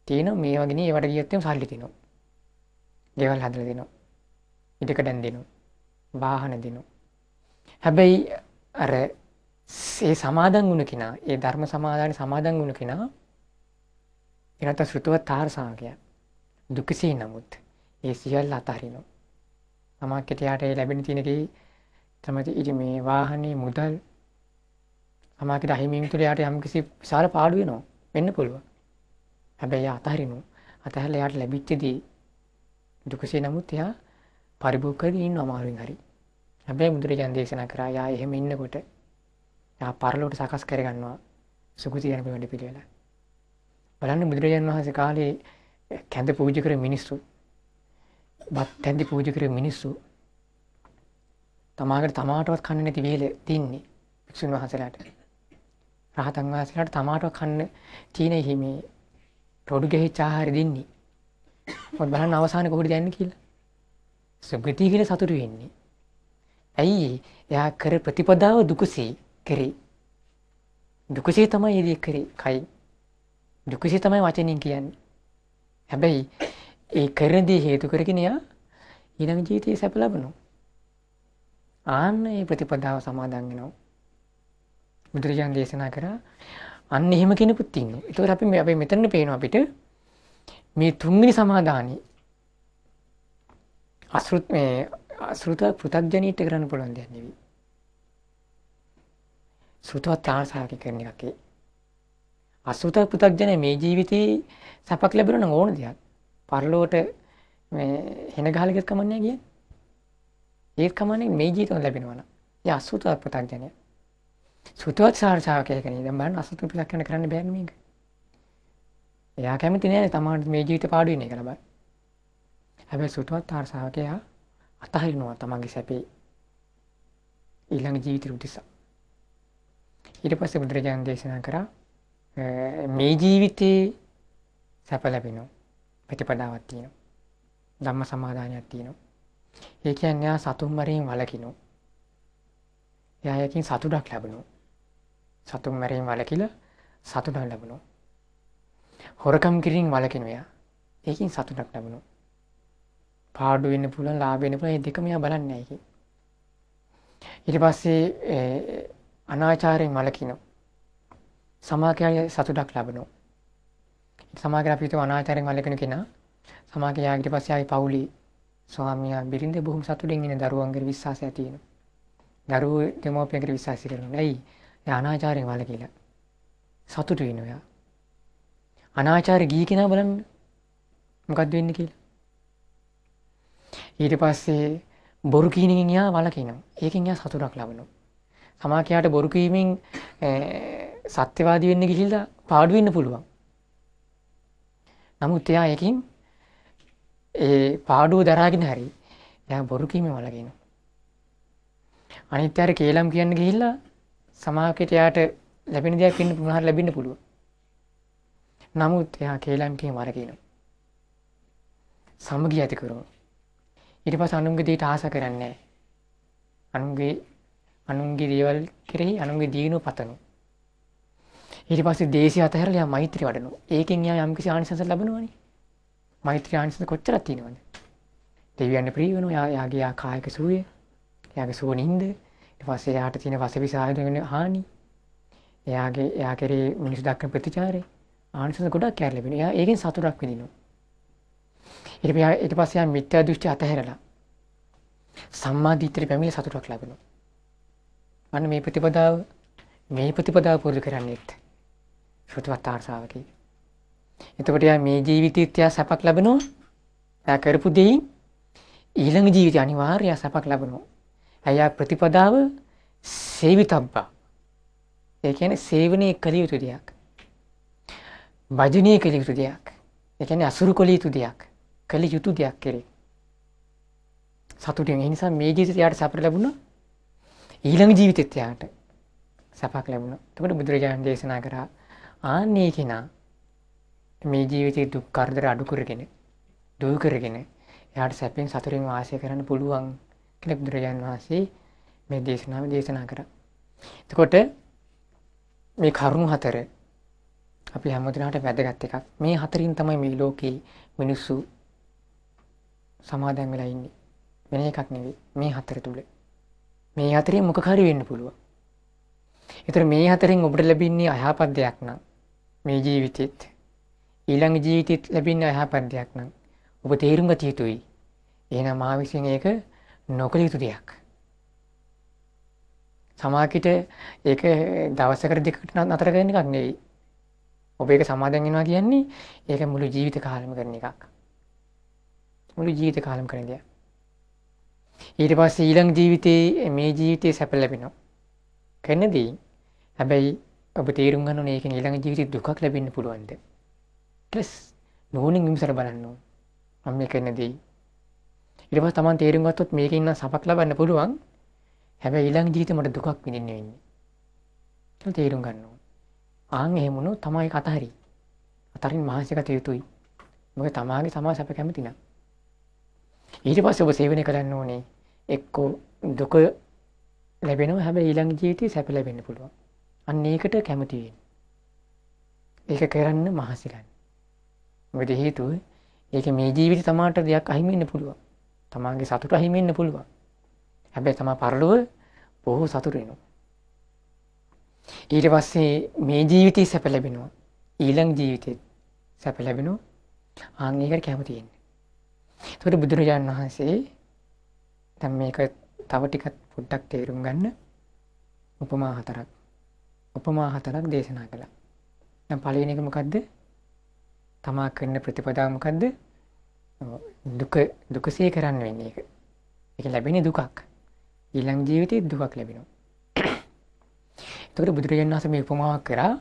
තියෙනවා මේ වගේ නේ ඒවට ගියත් එම් සල්ලි දෙනවා. දේවල් හදලා දෙනවා. ඉඩකඩම් දෙනවා. වාහන දෙනවා. හැබැයි අර ඒ සමාදන් වුණ කෙනා, ඒ ධර්ම සමාදාන සමාදන් වුණ කෙනා එනත ශ්‍රුතවත් ආර්සාවකයා දුකසේ නමුත් ඒ සියල්ල අතහරිනවා. සමාජයට යාට ලැබෙන තියෙනකේ තමයි ඉතින් මේ වාහනේ මුදල් සමාජයට අහිමිවීම තුළ යාට යම්කිසි විශාල පාඩු වෙනවා වෙන්න පුළුවන්. හැබැයි යා අතහරිනවා. අතහැරලා යාට ලැබිච්චදී දුකසේ නමුත් එයා පරිභෝග කරගෙන ඉන්න අමාරුවෙන් හරි. හැබැයි බුදුරජාණන් දේශනා කරා යා එහෙම ඉන්නකොට යා පරලෝට සකස් කරගන්නවා සුගති යන වැඩ පිළිවෙල. බලන්න බුදුරජාණන් වහන්සේ කාලේ කැඳ පූජා කර මිනිස්සු බත් තැන්දි පූජා කර මිනිස්සු තමාටවත් කන්න නැති වේල තින්නේ වික්ෂුන් වහන්සේලාට. රහතන් වහන්සේලාට තමාටවත් කන්න චීන හිමේ රොඩු ගෙහිච්ච ආහාර දෙන්නේ. මොකද බලන්න අවසානයේ කොහොමද යන්නේ කියලා. සුගතිය කියලා සතුටු වෙන්නේ. ඇයි? එයා කර ප්‍රතිපදාව දුකසේ කරේ. දුකසේ තමයි ඉදී කරේ. කයි. දුකසේ තමයි වචනින් කියන්නේ. හැබැයි ඒ කරන දේ හේතු කරගෙන යා ඊළඟ ජීවිතයේ සැප ලබනවා. ආන්න මේ ප්‍රතිපදාව සමාදන් වෙනවා. බුදුරජාණන් දේශනා කරා අන්න එහෙම කෙනෙකුත් ඉන්නවා. ඒතකොට අපි මෙතන පේනවා අපිට මේ තුන්වෙනි සමාදානි අසෘත පෘථග්ජනීට කරන්න පුළුවන් දෙයක් නෙවෙයි. සෘතවත් ආසාවක කරන එකක්. අසෘත පෘථග්ජන මේ ජීවිතේ සැපක් ලැබෙන්න ඕන දෙයක්. පරලෝට මේ හෙන ගහලා ගියත් කමන්නේ කියන්නේ. ඒක කමන්නේ මේ ජීවිතවල ලැබෙනවා නම්. ඒ අසෘත පෘථග්ජනය. සෘතවත් සාරසාවකය කෙනෙක්. දැන් බලන්න අසෘත පෘථග්ජන කරන්න බෑනේ මේක. එයා කැමති නෑ තමාට මේ ජීවිත පාඩු වෙන එක ලබා. හැබැයි සෘතවත් සාරසාවකයා අතහරිනවා තමන්ගේ සැපේ ඊළඟ ජීවිතේ උදෙසා. ඊට පස්සේ බුදුරජාණන් දේශනා කරා මේ ජීවිතේ සැප ලැබෙනවා. ප්‍රතිපදාවක් තියෙනවා. ධම්ම සමාදානයක් තියෙනවා. ඒ කියන්නේ යා සතුන් මරණයෙන් වළකිනවා. එයා යකින් සතුටක් ලැබෙනවා. සතුන් මරණයෙන් වළකිලා සතුටක් ලැබෙනවා. හොරකම් කිරීමෙන් වළකිනවා එයා. ඒකින් සතුටක් ලැබෙනවා. පාඩු වෙන්න පුළුවන්, ලාභ වෙන්න පුළුවන්, මේ දෙකම එයා බලන්නේ නැහැ ඒකේ. ඊට පස්සේ අනාචාරයෙන් වළකිනවා. සමාජයේ සතුටක් ලැබෙනවා. සමාජයේ අපි හිතුව අනාචාරයෙන් වළකින කෙනා සමාජයේ යාගිට පස්සේ ආයි පවුලි ස්වාමියා බිරිඳ බොහොම සතුටින් ඉන්න දරුවන්ගේ විශ්වාසය ඇති වෙනවා. දරුවෝ දෙමෝපියන්ගේ විශ්වාසය කරනවා. ඇයි? එයා අනාචාරයෙන් වළකිලා සතුටු වෙනවා එයා. අනාචාරය ගිහි කෙනා බලන්න මොකද්ද වෙන්නේ කියලා. ඊට පස්සේ බොරු කීමෙන් එයා වළකිනවා. ඒකෙන් එයා සතුටක් ලබනවා. සමාජයට බොරු කීමෙන් සත්‍යවාදී වෙන්න ගිහිල්ලා පාඩු වෙන්න පුළුවන්. නමුත් එයා ඒකින් ඒ පාඩුව දරාගෙන හරි එයා බොරු කීමෙන් වළකිනවා. අනිත් අය කේලම් කියන්න ගිහිල්ලා සමාජයට එයාට ලැබෙන දේක් වෙන්න පුනහර ලැබෙන්න පුළුවන්. නමුත් එයා කේලම් කියන වළකිනවා. සමගිය ඇති කරනවා. ඊට පස්සේ අනුන්ගේ දේට ආස කරන්නේ නැහැ. අනුන්ගේ දේවල් කෙරෙහි අනුන්ගේ දිනුව පතනවා. ඊට පස්සේ දේශය අතහැරලා යා මෛත්‍රිය වඩනවා. ඒකෙන් යා යම්කිසි ආනිසංස ලැබනවනේ. මෛත්‍රී ආනිසංස කොච්චරක් තියෙනවද? දෙවියන් ප්‍රිය වෙනවා. යාගේ කායික සුවය, යාගේ සුව නින්ද, ඊට පස්සේ යාට තියෙන වසවිස ආයතන හානි, එයා කෙරේ මිනිස් දක්වන ප්‍රතිචාරය ආනිසංස ගොඩක් කැර ලැබෙනවා. එයා ඒකෙන් සතුටක් විඳිනවා. ඊට පස්සේ යා මිත්‍යා දෘෂ්ටි අතහැරලා සම්මා දිට්ඨියට පැමිණ සතුටක් ලැබෙනවා. අන්න මේ ප්‍රතිපදාව පුරුදු කරන්නේත් ශ්‍රොතවත් ආර්ශාවකයි. එතකොට යා මේ ජීවිතයත් යා සැපක් ලැබෙනවා. යා කරපු දෙයින් ඊළඟ ජීවිතය අනිවාර්යයෙන් සැපක් ලැබෙනවා. එයා ප්‍රතිපදාව සේවිතබ්බා. ඒ කියන්නේ සේවනයේ කළ යුතු දෙයක්. භජනීය කළ යුතු දෙයක්. ඒ කියන්නේ අසුරු කළ යුතු දෙයක්. කළ යුතු දෙයක් කෙරේ. සතුටින් ඒ නිසා මේ ජීවිතයට යාට සැප ලැබුණා. ඊළඟ ජීවිතෙත් යාට සැපක් ලැබුණා. එතකොට බුදුරජාණන් දේශනා කරා ආන්නේ කෙනා මේ ජීවිතයේ දුක් කරදර අඩු කරගෙන දුරු කරගෙන එයාට සැපෙන් සතුටින් වාසය කරන්න පුළුවන් කියලා බුදුරජාණන් වහන්සේ මේ දේශනාවේ දේශනා කරා. එතකොට මේ කරුණු හතර අපි හැමදෙනාට වැදගත් එකක්. මේ හතරින් තමයි මේ ලෝකේ මිනිස්සු සමාදන් වෙලා ඉන්නේ. වෙන එකක් නෙවෙයි. මේ හතර තුල. මේ හතරෙන් මොකක් හරි වෙන්න පුළුවන්. ඒතර මේ හතරෙන් ඔබට ලැබින්නේ අයහපත් දෙයක් නම් මේ ජීවිතෙත් ඊළඟ ජීවිතෙත් ලැබින්නේ අයහපත් දෙයක් නම් ඔබ තේරුම් ගත යුතුයි. එහෙනම් මා විසින් ඒක නොකළ යුතු දෙයක්. සමාකිට ඒක දවසකට දෙකකට නතර කරන එකක් නෙවෙයි. ඔබ ඒක සමාදන් වෙනවා කියන්නේ ඒක මුළු ජීවිත කාලෙම කරන එකක්. මුළු ජීවිත කාලෙම කරන දෙයක්. ඊට පස්සේ ඊළඟ ජීවිතේ මේ ජීවිතේ සැප ලැබෙනවා. කන්නදී හැබැයි ඔබ තේරුම් ගන්න ඕනේ ඒකෙන් ඊළඟ ජීවිතේ දුකක් ලැබෙන්න පුළුවන්ද? ඊට නෝනින් විමසලා බලන්න ඕන. මම මේ කන්නදී ඊට පස්සේ Taman තේරුම් ගත්තොත් මේකෙන් නම් සපක් ලබන්න පුළුවන්. හැබැයි ඊළඟ ජීවිතේ මට දුකක් විඳින්න වෙන්නේ. ඒක තේරුම් ගන්න ඕන. ආන් එහෙම වුණොත් තමයි ඒක අතහරි. අතරින් මහසිකත යුතුයි. මොකද තමාගේ සමා සැප කැමති නම්. ඊට පස්සේ ඔබ සේවනය කරන්න ඕනේ එක්කෝ දුක ලැබෙනවා හැබැයි ඊළඟ ජීවිතේ සැප ලැබෙන්න පුළුවන්. අන්න ඒකට කැමති වෙන්න. ඒක කරන්න මහසි ගන්න. මොකද හේතුව ඒක මේ ජීවිතේ තමාට දෙයක් අහිමි වෙන්න පුළුවන්. තමාගේ සතුට අහිමි වෙන්න පුළුවන්. හැබැයි තමා පරලොව බොහෝ සතුට වෙනවා. ඊට පස්සේ මේ ජීවිතේ සැප ලැබෙනවා. ඊළඟ ජීවිතේ සැප ලැබෙනවා. ආන් ඒකට කැමති වෙන්න. එතකොට බුදුරජාණන් වහන්සේ දැන් මේක තව ටිකක් පොඩ්ඩක් තේරුම් ගන්න උපමා හතරක් දේශනා කළා. දැන් පළවෙනි එක මොකද්ද? තමා කරන ප්‍රතිපදාව මොකද්ද? දුකසේ කරන්න වෙන්නේ ඒක. ඒක ලැබෙන්නේ දුකක්. ඊළඟ ජීවිතේ දුකක් ලැබෙනවා. එතකොට බුදුරජාණන් වහන්සේ මේ උපමාවක් කරා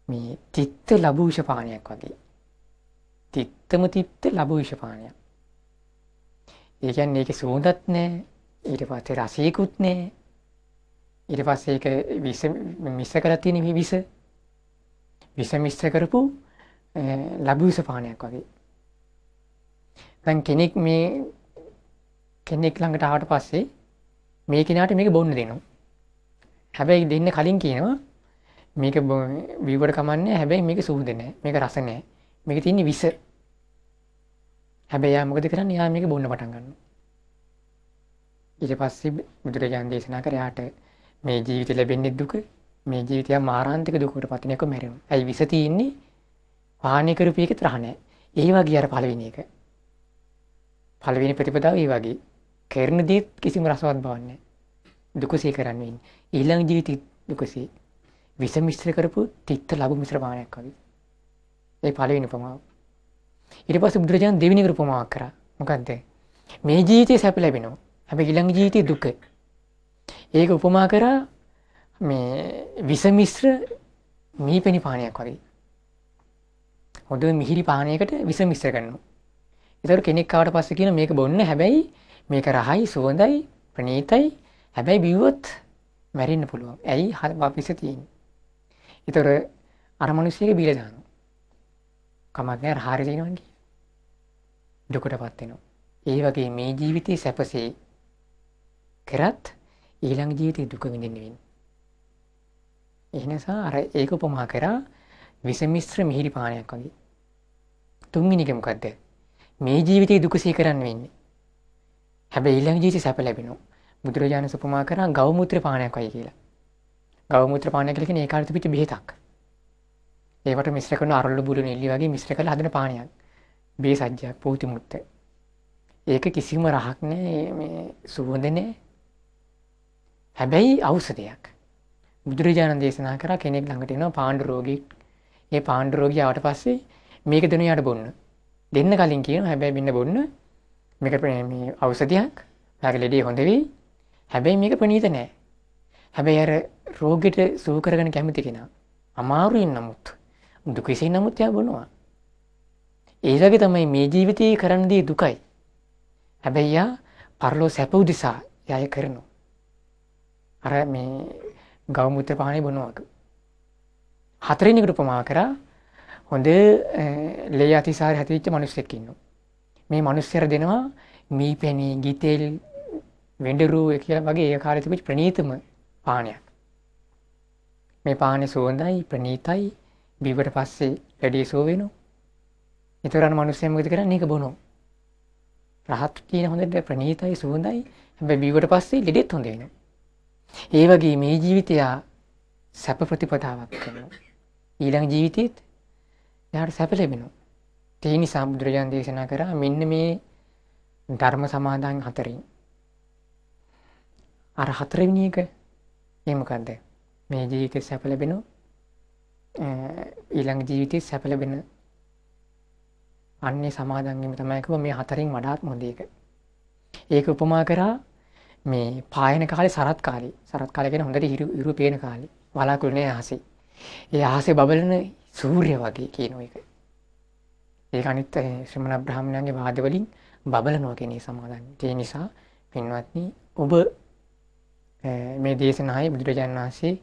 මේ තිත්ත ලැබුෂ පානයක් වගේ. තිත්ත ලැබුෂ පානයක්. ඒ කියන්නේ ඒකේ සුවඳත් නැහැ. ඊට පස්සේ රසයකුත් නැහැ. ඊට පස්සේ ඒක මිශ්‍ර කරලා තියෙන විස මිශ්‍ර කරපු ලැබුෂ පානයක් වගේ. දැන් කෙනෙක් ළඟට ආවට පස්සේ මේ කෙනාට මේක බොන්න දෙනවා. හැබැයි දෙන්න කලින් කියනවා මේක බීවට කමන්නේ හැබැයි මේක සුවඳ නැහැ. මේක රස නැහැ. මේක තියෙන්නේ විස. හැබැයි යා මොකද කරන්නේ? යා මේක බොන්න පටන් ගන්නවා. ඊට පස්සේ බුදුරජාණන් දේශනා කර යාට මේ ජීවිතය ලැබෙන්නේ දුක. මේ ජීවිතය මාරාන්තික දුකකට පත් වෙනක මැරෙනවා. ඇයි විස තියෙන්නේ? පානය කරපු එකේ තරහ නැහැ. ඒ වගේ අර පළවෙනි එක. පළවෙනි ප්‍රතිපදාව ඒ වගේ. කරන දේ කිසිම රසවත් බවක් නැහැ. දුකසේ කරන්න වෙන්නේ. ඊළඟ ජීවිතේ දුකසේ. විස මිශ්‍ර කරපු තිත්ත ලැබු මිශ්‍ර පානයක් වගේ. ඒ පළවෙනි උපමාව. ඊට පස්සේ බුදුරජාණන් දෙවෙනි උපමාවක් කරා. මොකද්ද? මේ ජීවිතේ සැප ලැබෙනවා. හැබැයි ඊළඟ ජීවිතේ දුක. ඒක උපමා කරා මේ විස මිශ්‍ර මීපෙනි පානයක් වගේ. හොඳ මිහිරි පානයකට විස මිශ්‍ර කරනවා. ඒතර කෙනෙක් ආවට පස්සේ කියන මේක බොන්න හැබැයි මේක රහයි සුවඳයි ප්‍රණීතයි. හැබැයි බිව්වොත් මැරෙන්න පුළුවන්. ඇයි? විස තියෙන්නේ. ඒතර අර මිනිස්සෙක් බීලා දානවා. කමක් නැහැ හාරි දෙනවා කියන්නේ. දුකටපත් වෙනවා. ඒ වගේ මේ ජීවිතේ සැපසේ කරත් ඊළඟ ජීවිතේ දුක විඳින්න වෙන්නේ. ඒ නිසා අර ඒක උපමා කරා විස මිශ්‍ර මිහිරි පානයක් වගේ. තුන්වෙනි එක මොකද්ද? මේ ජීවිතේ දුකසේ කරන්න වෙන්නේ. හැබැයි ඊළඟ ජීවිතේ සැප ලැබෙනවා. බුදුරජාණන් උපමා කරා ගව මුත්‍ර පානයක් වයි කියලා. ගව මුත්‍ර පානය කියලා කියන්නේ ඒ කාලේ තිබිච්ච බෙහෙතක්. ඒවට මිශ්‍ර කරන අරලු බුළු නෙල්ලි වගේ මිශ්‍ර කරලා හදන පානයක්. බේසජ්ජයක් පෝති මුත්ත. ඒක කිසිම රහක් නැහැ, මේ සුවඳ නැහැ. හැබැයි ඖෂධයක්. බුදුරජාණන් දේශනා කරා කෙනෙක් ළඟට එනවා පාණ්ඩු රෝගී. ඒ පාණ්ඩු රෝගී ආවට පස්සේ මේක දෙන යාට බොන්න. දෙන්න කලින් කියනවා හැබැයි මෙන්න බොන්න. මේක මේ ඖෂධයක්. ඔයාගේ ලෙඩේ හොඳ වෙයි. හැබැයි මේක ප්‍රණීත නෑ. හැබැයි අර රෝගෙට සුව කරගෙන කැමති කෙනා අමාරුවෙන් නමුත් දුකෙසින් නමුත් යා බොනවා. ඒ වගේ තමයි මේ ජීවිතේ කරන්න දී දුකයි. හැබැයි යා පරලෝ සැප උදෙසා යය කරනවා. අර මේ ගව මුත්‍ර පානේ බොනවා. හතරවෙනි එකට උපමා කරා හොඳ ලේ අතිසාරය හැතිච්ච මිනිස්සෙක් ඉන්නවා. මේ මිනිස්සුන්ට දෙනවා මීපැණි, ගිතෙල්, වෙඬරු කියලා වගේ ඒ කාලේ තිබිච්ච ප්‍රණීතම පානයක්. මේ පානේ සුවඳයි, ප්‍රණීතයි, බීවට පස්සේ ලැඩේ සුව වෙනවා. ඒතරම් මිනිස්සු මොකද කරන්නේ? ඒක බොනවා. රහත් කියන හොඳට ප්‍රණීතයි, සුවඳයි, හැබැයි බීවට පස්සේ ලෙඩෙත් හොඳ වෙනවා. ඒ වගේ මේ ජීවිතය සැප ප්‍රතිපදාවක් කරනවා. ඊළඟ ජීවිතෙත් එයාට සැප ලැබෙනවා. ඒ නිසා බුදුරජාණන් දේශනා කරා මෙන්න මේ ධර්ම සමාදාන් හතරෙන්. අර හතරවෙනි එක ඒ මොකද්ද? මේ ජීවිතේ සැප ලැබෙනවා. ඊළඟ ජීවිතේ සැප ලැබෙන අන්නේ සමාදන් වීම තමයි කිව්වා මේ හතරෙන් වඩාත් හොඳ එක. ඒක උපමා කරා මේ පායන කාලේ සරත් කාලේ. සරත් කාලේ කියන්නේ හොඳට ඉරු පේන කාලේ. වලාකුළු නේ ආසේ. ඒ ආසේ බබලන සූර්ය වගේ කියන එක. ඒක අනිත් ශ්‍රමණ බ්‍රාහ්මණයන්ගේ වාද වලින් බබලනවා කියන සමාදන්. ඒ නිසා පින්වත්නි ඔබ මේ දේශනාවේ බුදුරජාණන් වහන්සේ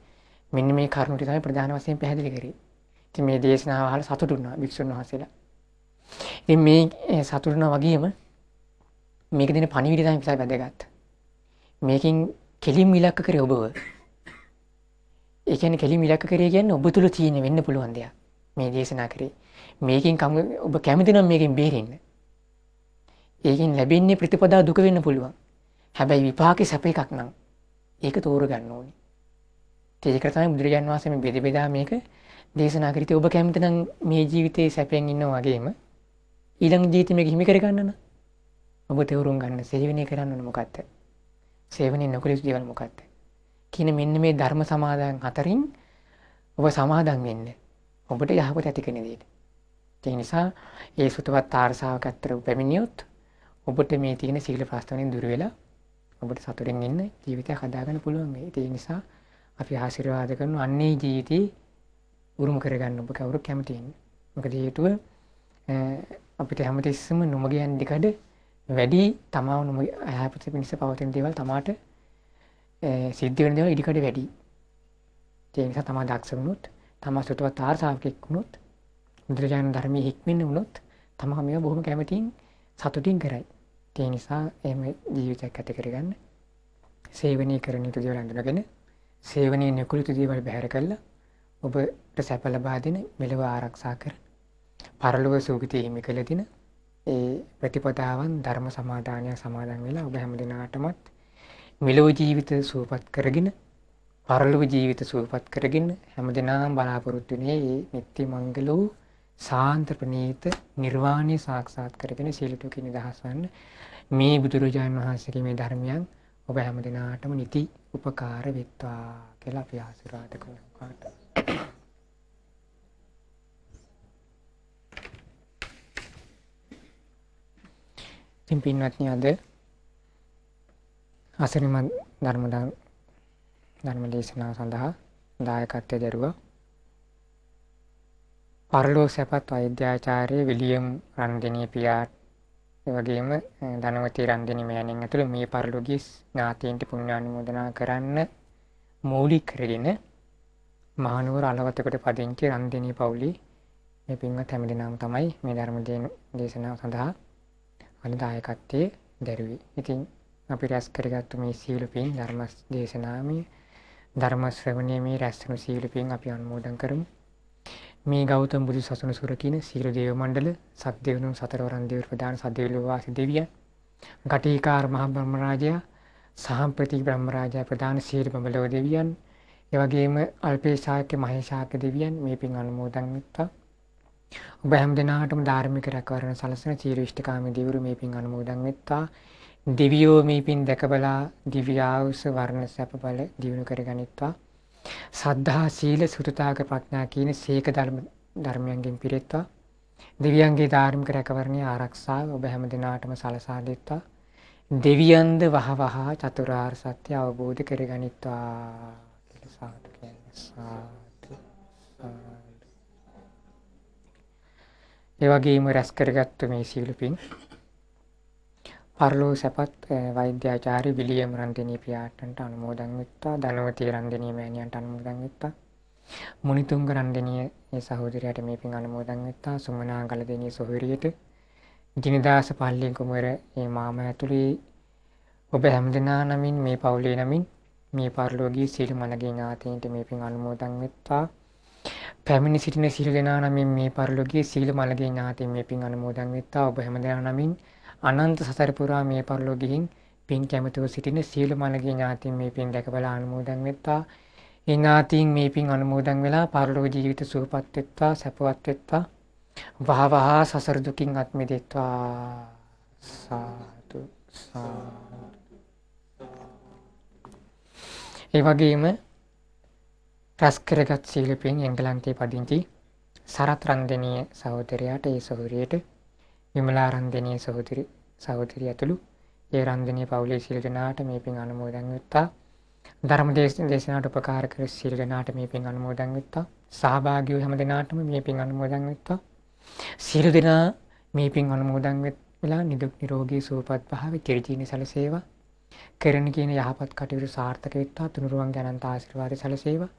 මෙන්න මේ කරුණු ටික තමයි ප්‍රධාන වශයෙන් පැහැදිලි කරේ. ඉතින් මේ දේශනාව අහලා සතුටු වුණා වික්ෂුන් වහන්සේලා. ඉතින් මේ සතුටු වුණා වගේම මේක දෙන පණිවිඩය තමයි පිටයි වැදගත්. මේකෙන් කෙලින් ඉලක්ක කරේ ඔබව. ඒ කියන්නේ කෙලින් ඉලක්ක කරේ කියන්නේ ඔබ තුල තියෙන වෙන්න පුළුවන් දෙයක්. මේ දේශනා කරේ. මේකෙන් ඔබ කැමති නම් මේකෙන් බේරෙන්න. ඒකෙන් ලැබෙන්නේ ප්‍රතිපදා දුක වෙන්න පුළුවන්. හැබැයි විපාකේ සැප එකක් නම් ඒක තෝරගන්න ඕනේ. ඒක තමයි බුදුරජාණන් වහන්සේ මේ බෙද බෙදා මේක දේශනා කරිතේ. ඔබ කැමති නම් මේ ජීවිතේ සැපෙන් ඉන්නවා වගේම ඊළඟ ජීවිතේ මේක හිමි කරගන්න නම් ඔබ තේරුම් ගන්න සේවනය කරන්න ඕනේ මොකක්ද? සේවනයේ නොකළ යුතු දේවල් මොකක්ද? කියන මෙන්න මේ ධර්ම සමාදන් හතරින් ඔබ සමාදන් වෙන්න. ඔබට යහපත ඇති කරන දෙයට. ඒ නිසා ඒ සුතවත් ආර්සාවක් අතර පැමිණියොත් ඔබට මේ තියෙන සීල ප්‍රස්තාවනෙන් දුර වෙලා ඔබට සතුටින් ඉන්න ජීවිතයක් හදාගන්න පුළුවන් වෙයි. ඒ නිසා අපි ආශිර්වාද කරනවා අන්නේ ජීවිතේ උරුම කරගන්න ඔබ කවුරු කැමති ඉන්න. මොකද හේතුව අපිට හැමතිස්සෙම නොමග යන දෙකඩ වැඩි තමාව නොමග යහපත පිණිස පවතින දේවල් තමාට සිද්ධ වෙන දේවල් ඉදිකඩ වැඩි. ඒ නිසා තමා දක්ෂ වුණොත්, තමා සුතවත් ආර්සාවකෙක් වුණොත්, බුදුරජාණන් ධර්මයේ හික්මෙන්න වුණොත් තමා මේව බොහොම කැමතින් සතුටින් කරයි. ඒ නිසා එහෙම ජීවිතයක් ඇති කරගන්න සේවනීය කරන යුතු දේවල් අඳුනගෙන සේවනීය නොකළ යුතු දේවල් බැහැර කළා ඔබට සැප ලබා දෙන මෙලව ආරක්ෂා කර පරලොව සුගතිය හිමි කළ දින ඒ ප්‍රතිපදාවන් ධර්ම සමාදානය සමාදන් වෙලා ඔබ හැම දිනාටමත් මෙලොව ජීවිත සුවපත් කරගෙන පරලොව ජීවිත සුවපත් කරගෙන හැම දිනම බලාපොරොත්තු වෙන්නේ මේ නිත්‍ය මංගල වූ සාන්ත ප්‍රණීත නිර්වාණය සාක්ෂාත් කරගෙන සියලු දුකින් නිදහස් වන්න මේ බුදුරජාණන් වහන්සේගේ මේ ධර්මයන් ඔබ හැම දිනාටම නිති උපකාර වෙත්වා කියලා අපි ආශිර්වාද කරනවා. ඉතින් පින්වත්නි අද අසරිමත් ධර්ම දේශනාව සඳහා දායකත්වය දරුවා පරලෝ සැපත් වෛද්‍යාචාර්ය විලියම් රන්දිනී පියාට් ඒ වගේම ධනවතී රන්දිනී මෑණියන් ඇතුළු මේ පරලෝකීය ඥාතීන්ට පුණ්‍යානුමෝදනා කරන්න මූලික කරගෙන මහනුවර අලවතකට පදිංචි රන්දිනී පවුලේ මේ පින්වත් හැමදෙනාම තමයි මේ ධර්ම දේශනාව සඳහා අද දායකත්වයේ දරුවේ. ඉතින් අපි රැස් කරගත්තු මේ සීල පින් ධර්ම දේශනාවේ ධර්ම ශ්‍රවණයේ මේ රැස් වුණු සීල පින් අපි අනුමෝදන් කරමු. මේ ගෞතම බුදු සසුන සුරකින සීල දේව මණ්ඩල සක්දෙවිඳුන් සතරවරන් දේව ප්‍රධාන සදෙවිලෝ වාසී දෙවියන් ගටිකාර මහ බ්‍රහ්ම රාජයා සහම්පති බ්‍රහ්ම රාජයා ප්‍රධාන සීල බඹලව දෙවියන් ඒ වගේම අල්පේශාක්‍ය මහේශාක්‍ය දෙවියන් මේ පින් අනුමෝදන් වෙත්වා. ඔබ හැම දිනාටම ධාර්මික රැකවරණ සලසන සීල ඉෂ්ඨකාමී දෙවිවරු මේ පින් අනුමෝදන් වෙත්වා. දිවියෝ මේ පින් දැකබලා දිව්‍ය ආයුෂ වර්ණ සැප බල දිනු කරගනිත්වා. සද්ධා සීල සුතතාක ප්‍රඥා කියන සීක ධර්මයන්ගෙන් පිරෙත්වා. දෙවියන්ගේ ධාර්මික රැකවරණය ආරක්ෂාව ඔබ හැම දිනාටම සලසා දෙත්වා. දෙවියන්ද වහවහ චතුරාර්ය සත්‍ය අවබෝධ කරගනිත්වා කියලා සාදු කියන්නේ. සාදු සාදු. ඒ වගේම රැස් කරගත්තු මේ සීල පින් පරලෝ සැපත් වෛද්‍යාචාර්ය විලියම් රන්දෙනී පියාටන්ට අනුමෝදන් වෙත්වා. ධනවතී රන්දෙනී මෑණියන්ට අනුමෝදන් වෙත්වා. මුනිතුංග රන්දෙනී ඒ සහෝදරයාට මේ පින් අනුමෝදන් වෙත්වා. සුමනා ගලදෙනී සොහොයුරියට ජිනදාස පල්ලි කුමර මේ මාමා ඇතුළේ ඔබ හැමදෙනා නමින් මේ පවුලේ නමින් මේ පරලෝකීය සීල මළගේ ඥාතීන්ට මේ පින් අනුමෝදන් වෙත්වා. පැමිණි සිටින සීල දෙනා නමින් මේ පරලෝකීය සීල මළගේ ඥාතීන් මේ පින් අනුමෝදන් වෙත්වා. ඔබ හැමදෙනා නමින් අනන්ත සසර පුරා මේ පරලෝකීයින් පින් කැමැතිව සිටින සීල මළගේ ඥාතීන් මේ පින් දැකබලා අනුමෝදන් වෙත්වා. ඒ ඥාතීන් මේ පින් අනුමෝදන් වෙලා පරලෝක ජීවිත සුවපත් වෙත්වා, සැපවත් වෙත්වා. වහවහ සසර දුකින් අත් මිදෙත්වා. සාදු සාදු. ඒ වගේම රැස් කරගත් සීල පින් එංගලන්තයේ පදිංචි සරත් රන්දෙනී සහෝදරයාට ඒ සහෝදරියට විමලා රන්දෙනී සහෝදරිය ඇතුළු ඒ රන්දෙනී පවුලේ සීල දෙනාට මේ පින් අනුමෝදන් වෙත්වා. ධර්ම දේශනාවට උපකාර කර සීල දෙනාට මේ පින් අනුමෝදන් වෙත්වා. සහභාගී වූ හැම දෙනාටම මේ පින් අනුමෝදන් වෙත්වා. සීල දෙනා මේ පින් අනුමෝදන් වෙලා නිදුක් නිරෝගී සුවපත් භාවය චිරජීවනයේ සැලසේවා. කරන කියන යහපත් කටයුතු සාර්ථක වෙත්වා. තුනුරුවන්ගේ අනන්ත ආශිර්වාද සැලසේවා.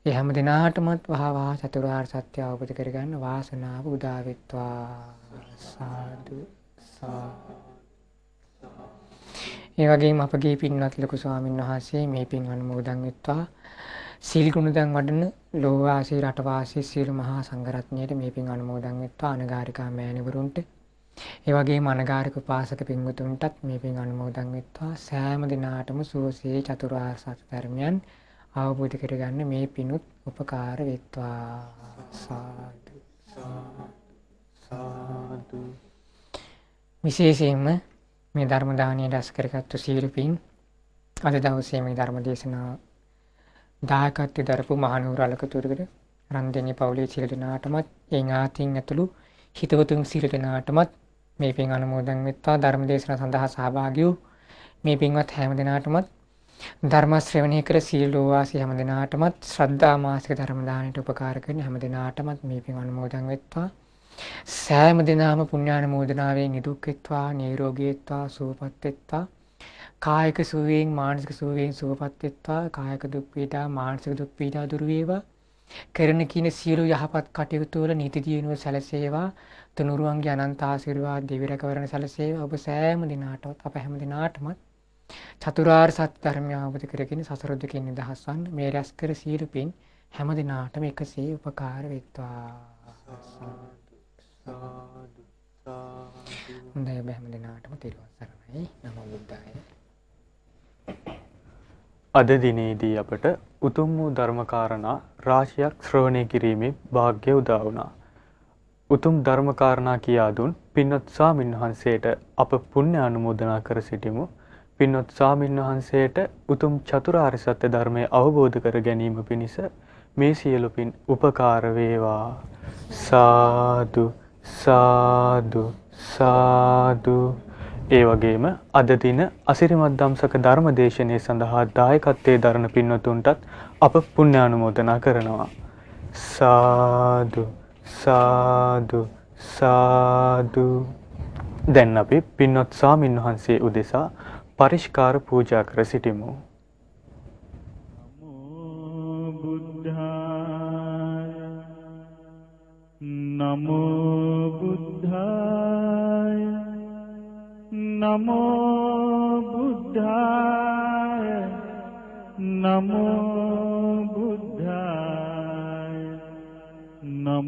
ඒ හැම දිනාටමත් වහවහ චතුරාර්ය සත්‍ය අවබෝධ කරගන්න වාසනාව උදා වෙත්වා. සාදු සාදු. ඒ වගේම අපගේ පින්වත් ලොකු ස්වාමීන් වහන්සේ මේ පින් අනුමෝදන් වෙත්වා. සීල් ගුණයන් වඩන ලෝවාසී රටවාසී සීල මහා සංඝරත්නයට මේ පින් අනුමෝදන් වෙත්වා. අනගාരികා මෑණිවරුන්ට ඒ වගේම අනගාരിക උපාසක පින්වතුන්ටත් මේ පින් අනුමෝදන් වෙත්වා. සෑම දිනාටම සුවසේ චතුරාර්ය සත්‍ය ධර්මයන් අවබෝධ කරගන්න මේ පිනුත් උපකාර වෙත්වා. සාදු සාදු. විශේෂයෙන්ම මේ ධර්ම දානීය රැස් කරගත්තු සීල පින් අද දවසේ මේ ධර්ම දේශනාව දායකත්වයෙන් දරපු මහනුවර අලකතුරුගල රන්දෙනී පවුලේ සීල දෙනාටමත් ඒ ඥාතීන් ඇතුළු හිතවතුන් සීල දෙනාටමත් මේ පින් අනුමෝදන් වෙත්වා. ධර්ම දේශනාව සඳහා සහභාගී වූ මේ පින්වත් හැම දෙනාටමත් ධර්ම ශ්‍රවණය කර සීලෝ වාසී හැම දෙනාටමත් ශ්‍රද්ධා මාසික ධර්ම දානයට උපකාර කරන හැම දෙනාටමත් මේ පින් අනුමෝදන් වෙත්වා. සෑම දිනම පුණ්‍යානුමෝදනාවෙන් නිදුක් වෙත්වා, නිරෝගී වෙත්වා, සුවපත් වෙත්වා. කායික සුවයෙන් මානසික සුවයෙන් සුවපත් වෙත්වා. කායික දුක් පීඩා මානසික දුක් පීඩා දුරු වේවා. කරන කින සියලු යහපත් කටයුතු වල නීති දියුණුව සැලසේවා. තුනුරුවන්ගේ අනන්ත ආශිර්වාද දිවි රැකවරණ සැලසේවා. ඔබ සෑම දිනාටවත් අප හැම දිනාටමත් චතුරාර්ය සත්‍ය ධර්මය අවබෝධ කරගෙන සසර දුකින් නිදහස් වන්න මේ රැස් කර සීල පින් හැම දිනාටම එකසේ උපකාර වෙත්වා. හොඳයි ඔබ හැම දිනාටම තෙරුවන් සරණයි. නමෝ බුද්ධාය. අද දිනේදී අපට උතුම් වූ ධර්මකාරණා රාශියක් ශ්‍රවණය කිරීමේ වාග්ය උදා වුණා. උතුම් ධර්මකාරණා කියා දුන් පින්වත් ස්වාමින් වහන්සේට අප පුණ්‍ය අනුමෝදනා කර සිටිමු. පින්වත් ස්වාමින් වහන්සේට උතුම් චතුරාර්ය සත්‍ය ධර්මය අවබෝධ කර ගැනීම පිණිස මේ සියලු පින් උපකාර වේවා. සාදු සාදු සාදු. ඒ වගේම අද දින අසිරිමත් දම්සක ධර්ම දේශනය සඳහා දායකත්වයේ දරන පින්වතුන්ටත් අප පුණ්‍ය අනුමෝදනා කරනවා. සාදු සාදු සාදු. දැන් අපි පින්වත් ස්වාමින් වහන්සේ උදෙසා පරිස්කාර පූජා කර සිටිමු. නමෝ බුද්ධාය නමෝ බුද්ධාය නමෝ බුද්ධාය නමෝ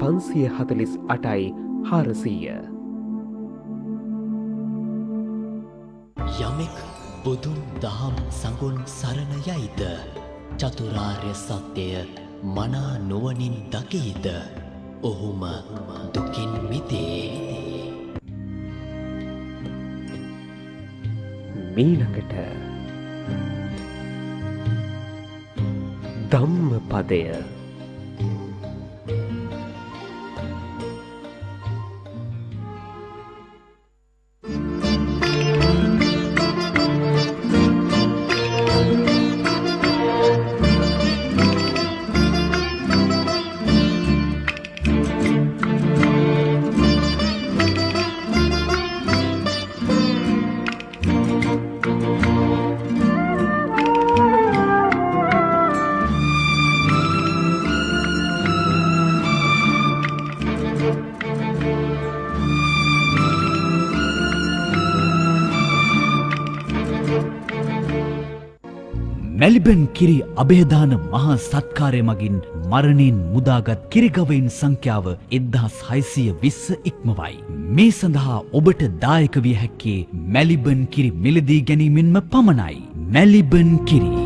548යි 400. යමෙක් බුදුන් දහම් සඟුන් සරණ යයිද චතුරාර්ය සත්‍යය මනා නුවණින් දකීද ඔහුම දුකින් මිදේ. මීළඟට ධම්මපදය. මැලිබන් කිරි අභේදාන මහා සත්කාරය මගින් මරණයෙන් මුදාගත් කිරිගවයින් සංඛ්‍යාව 1620 ඉක්මවයි. මේ සඳහා ඔබට දායක විය හැක්කේ මැලිබන් කිරි මිලදී ගැනීමෙන්ම පමණයි. මැලිබන් කිරි